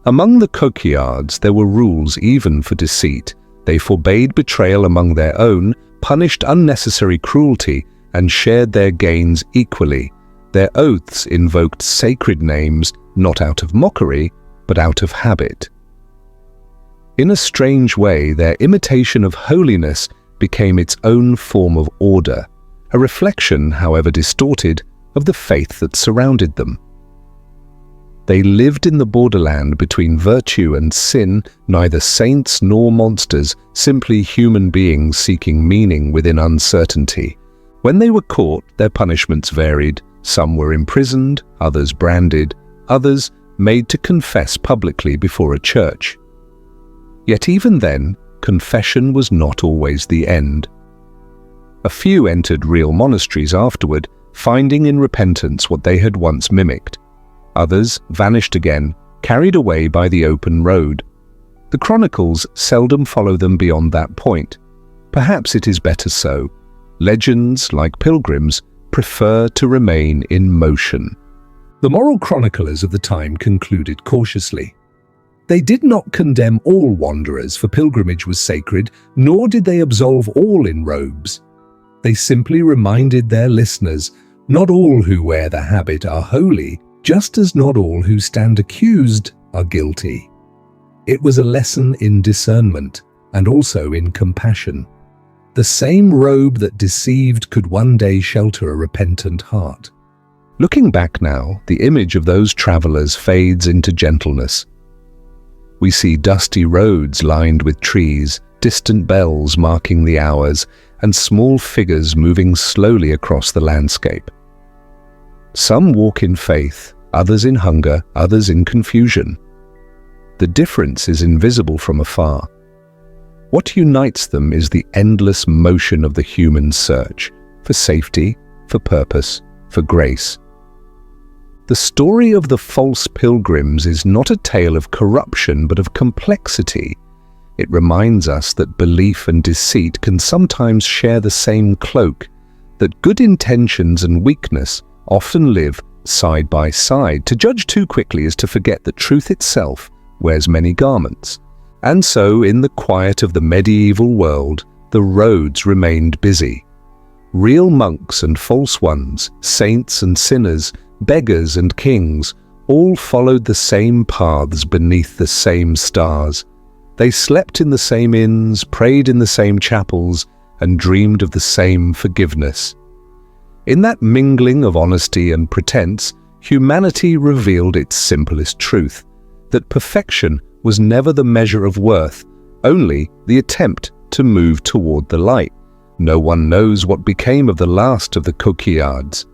Among the coquillards there were rules even for deceit. They forbade betrayal among their own, punished unnecessary cruelty, and shared their gains equally. Their oaths invoked sacred names, not out of mockery, but out of habit. In a strange way, their imitation of holiness became its own form of order, a reflection, however distorted, of the faith that surrounded them. They lived in the borderland between virtue and sin, neither saints nor monsters, simply human beings seeking meaning within uncertainty. When they were caught, their punishments varied. Some were imprisoned, others branded, others made to confess publicly before a church. Yet even then, confession was not always the end. A few entered real monasteries afterward, finding in repentance what they had once mimicked. Others vanished again, carried away by the open road. The chronicles seldom follow them beyond that point. Perhaps it is better so. Legends, like pilgrims, prefer to remain in motion. The moral chroniclers of the time concluded cautiously. They did not condemn all wanderers, for pilgrimage was sacred, nor did they absolve all in robes. They simply reminded their listeners, not all who wear the habit are holy, just as not all who stand accused are guilty. It was a lesson in discernment and also in compassion. The same robe that deceived could one day shelter a repentant heart. Looking back now, the image of those travelers fades into gentleness. We see dusty roads lined with trees, distant bells marking the hours, and small figures moving slowly across the landscape. Some walk in faith, others in hunger, others in confusion. The difference is invisible from afar. What unites them is the endless motion of the human search for safety, for purpose, for grace. The story of the false pilgrims is not a tale of corruption but of complexity. It reminds us that belief and deceit can sometimes share the same cloak, that good intentions and weakness often live side by side. To judge too quickly is to forget that truth itself wears many garments. And so, in the quiet of the medieval world, the roads remained busy. Real monks and false ones, saints and sinners, beggars and kings, all followed the same paths beneath the same stars. They slept in the same inns, prayed in the same chapels, and dreamed of the same forgiveness. In that mingling of honesty and pretense, humanity revealed its simplest truth, that perfection was never the measure of worth, only the attempt to move toward the light. No one knows what became of the last of the coquillards.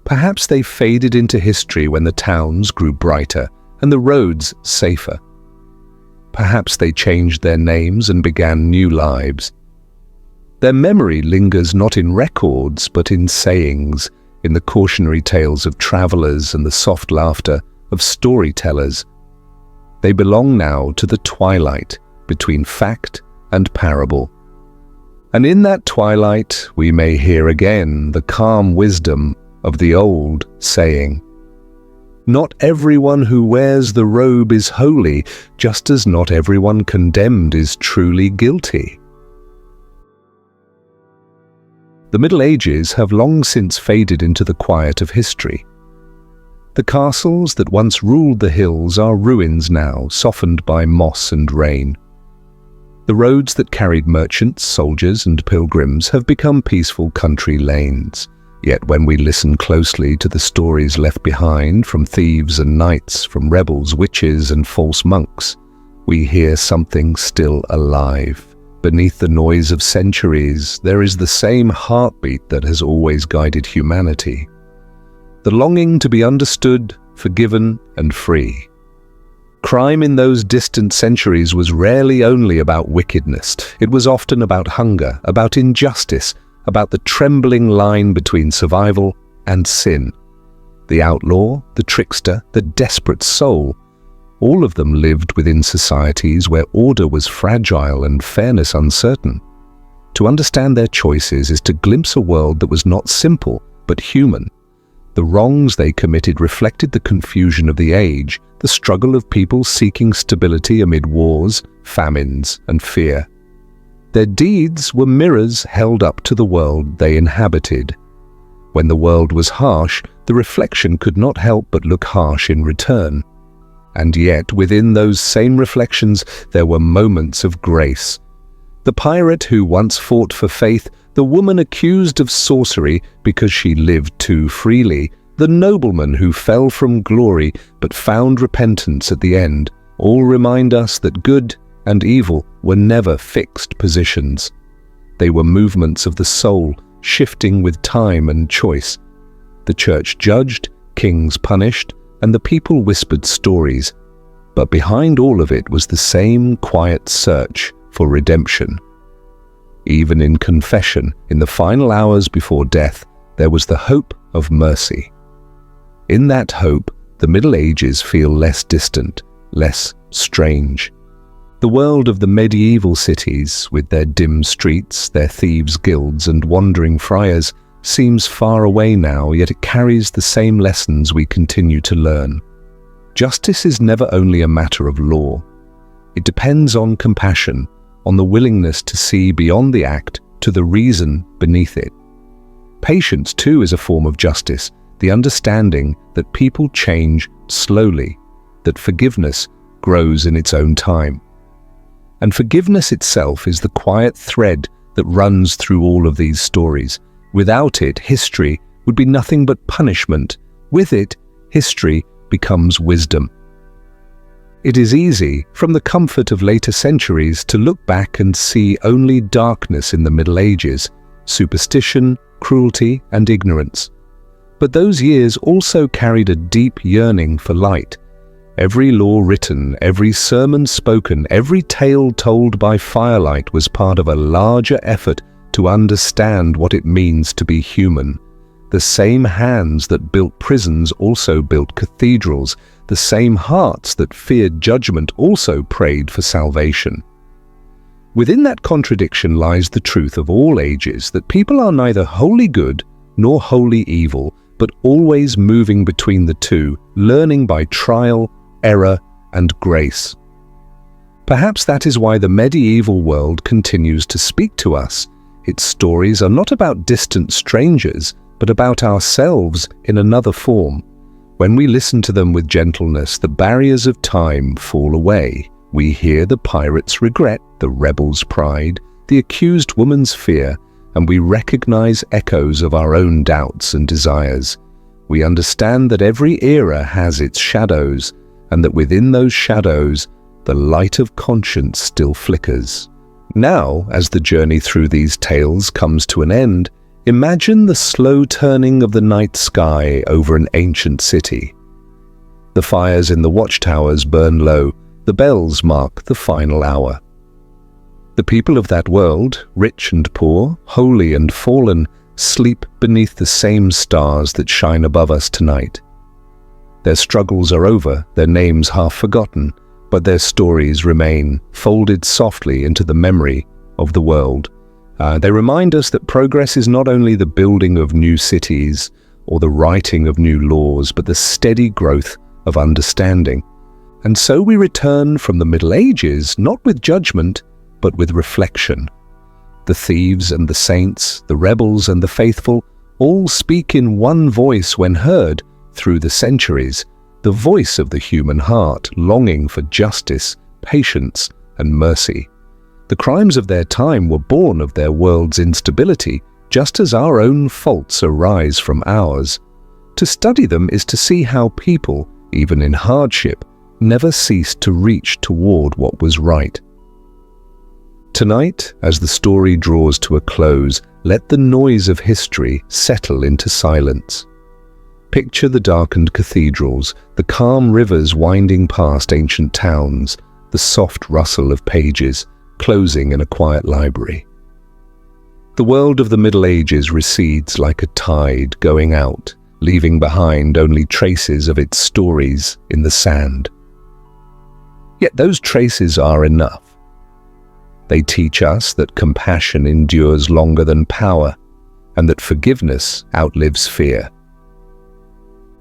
Perhaps they faded into history when the towns grew brighter and the roads safer. Perhaps they changed their names and began new lives. Their memory lingers not in records but in sayings, in the cautionary tales of travelers and the soft laughter of storytellers. They belong now to the twilight between fact and parable. And in that twilight we may hear again the calm wisdom of the old saying, Not everyone who wears the robe is holy, just as not everyone condemned is truly guilty. The Middle Ages have long since faded into the quiet of history. The castles that once ruled the hills are ruins now, softened by moss and rain. The roads that carried merchants, soldiers, and pilgrims have become peaceful country lanes. Yet when we listen closely to the stories left behind from thieves and knights, from rebels, witches, and false monks, we hear something still alive. Beneath the noise of centuries, there is the same heartbeat that has always guided humanity. The longing to be understood, forgiven, and free. Crime in those distant centuries was rarely only about wickedness. It was often about hunger, about injustice, about the trembling line between survival and sin. The outlaw, the trickster, the desperate soul, all of them lived within societies where order was fragile and fairness uncertain. To understand their choices is to glimpse a world that was not simple, but human. The wrongs they committed reflected the confusion of the age, the struggle of people seeking stability amid wars, famines, and fear. Their deeds were mirrors held up to the world they inhabited. When the world was harsh, the reflection could not help but look harsh in return. And yet, within those same reflections, there were moments of grace. The pirate who once fought for faith, the woman accused of sorcery because she lived too freely, the nobleman who fell from glory but found repentance at the end, all remind us that good and evil were never fixed positions. They were movements of the soul, shifting with time and choice. The church judged, kings punished, and the people whispered stories. But behind all of it was the same quiet search for redemption. Even in confession, in the final hours before death, there was the hope of mercy. In that hope, the Middle Ages feel less distant, less strange. The world of the medieval cities, with their dim streets, their thieves' guilds and wandering friars, seems far away now, yet it carries the same lessons we continue to learn. Justice is never only a matter of law. It depends on compassion, on the willingness to see beyond the act to the reason beneath it. Patience, too, is a form of justice, the understanding that people change slowly, that forgiveness grows in its own time. And forgiveness itself is the quiet thread that runs through all of these stories. Without it, history would be nothing but punishment. With it, history becomes wisdom. It is easy, from the comfort of later centuries, to look back and see only darkness in the Middle Ages, superstition, cruelty, and ignorance. But those years also carried a deep yearning for light. Every law written, every sermon spoken, every tale told by firelight was part of a larger effort to understand what it means to be human. The same hands that built prisons also built cathedrals. The same hearts that feared judgment also prayed for salvation. Within that contradiction lies the truth of all ages, that people are neither wholly good nor wholly evil, but always moving between the two, learning by trial, error, and grace. Perhaps that is why the medieval world continues to speak to us. Its stories are not about distant strangers, but about ourselves in another form. When we listen to them with gentleness, the barriers of time fall away. We hear the pirate's regret, the rebel's pride, the accused woman's fear, and we recognize echoes of our own doubts and desires. We understand that every era has its shadows, and that within those shadows, the light of conscience still flickers. Now, as the journey through these tales comes to an end, imagine the slow turning of the night sky over an ancient city. The fires in the watchtowers burn low, the bells mark the final hour. The people of that world, rich and poor, holy and fallen, sleep beneath the same stars that shine above us tonight. Their struggles are over, their names half forgotten, but their stories remain, folded softly into the memory of the world. They remind us that progress is not only the building of new cities or the writing of new laws, but the steady growth of understanding. And so we return from the Middle Ages not with judgment, but with reflection. The thieves and the saints, the rebels and the faithful, all speak in one voice when heard through the centuries, the voice of the human heart longing for justice, patience, and mercy. The crimes of their time were born of their world's instability, just as our own faults arise from ours. To study them is to see how people, even in hardship, never ceased to reach toward what was right. Tonight, as the story draws to a close, let the noise of history settle into silence. Picture the darkened cathedrals, the calm rivers winding past ancient towns, the soft rustle of pages closing in a quiet library. The world of the Middle Ages recedes like a tide going out, leaving behind only traces of its stories in the sand. Yet those traces are enough. They teach us that compassion endures longer than power, and that forgiveness outlives fear.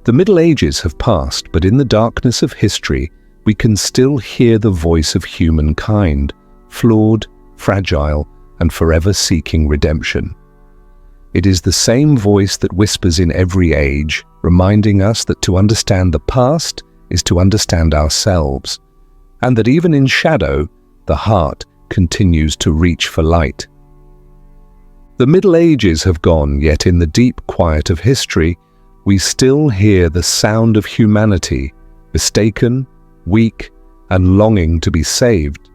The Middle Ages have passed, but in the darkness of history, we can still hear the voice of humankind, flawed, fragile, and forever seeking redemption. It is the same voice that whispers in every age, reminding us that to understand the past is to understand ourselves, and that even in shadow, the heart continues to reach for light. The Middle Ages have gone, yet in the deep quiet of history, we still hear the sound of humanity, mistaken, weak, and longing to be saved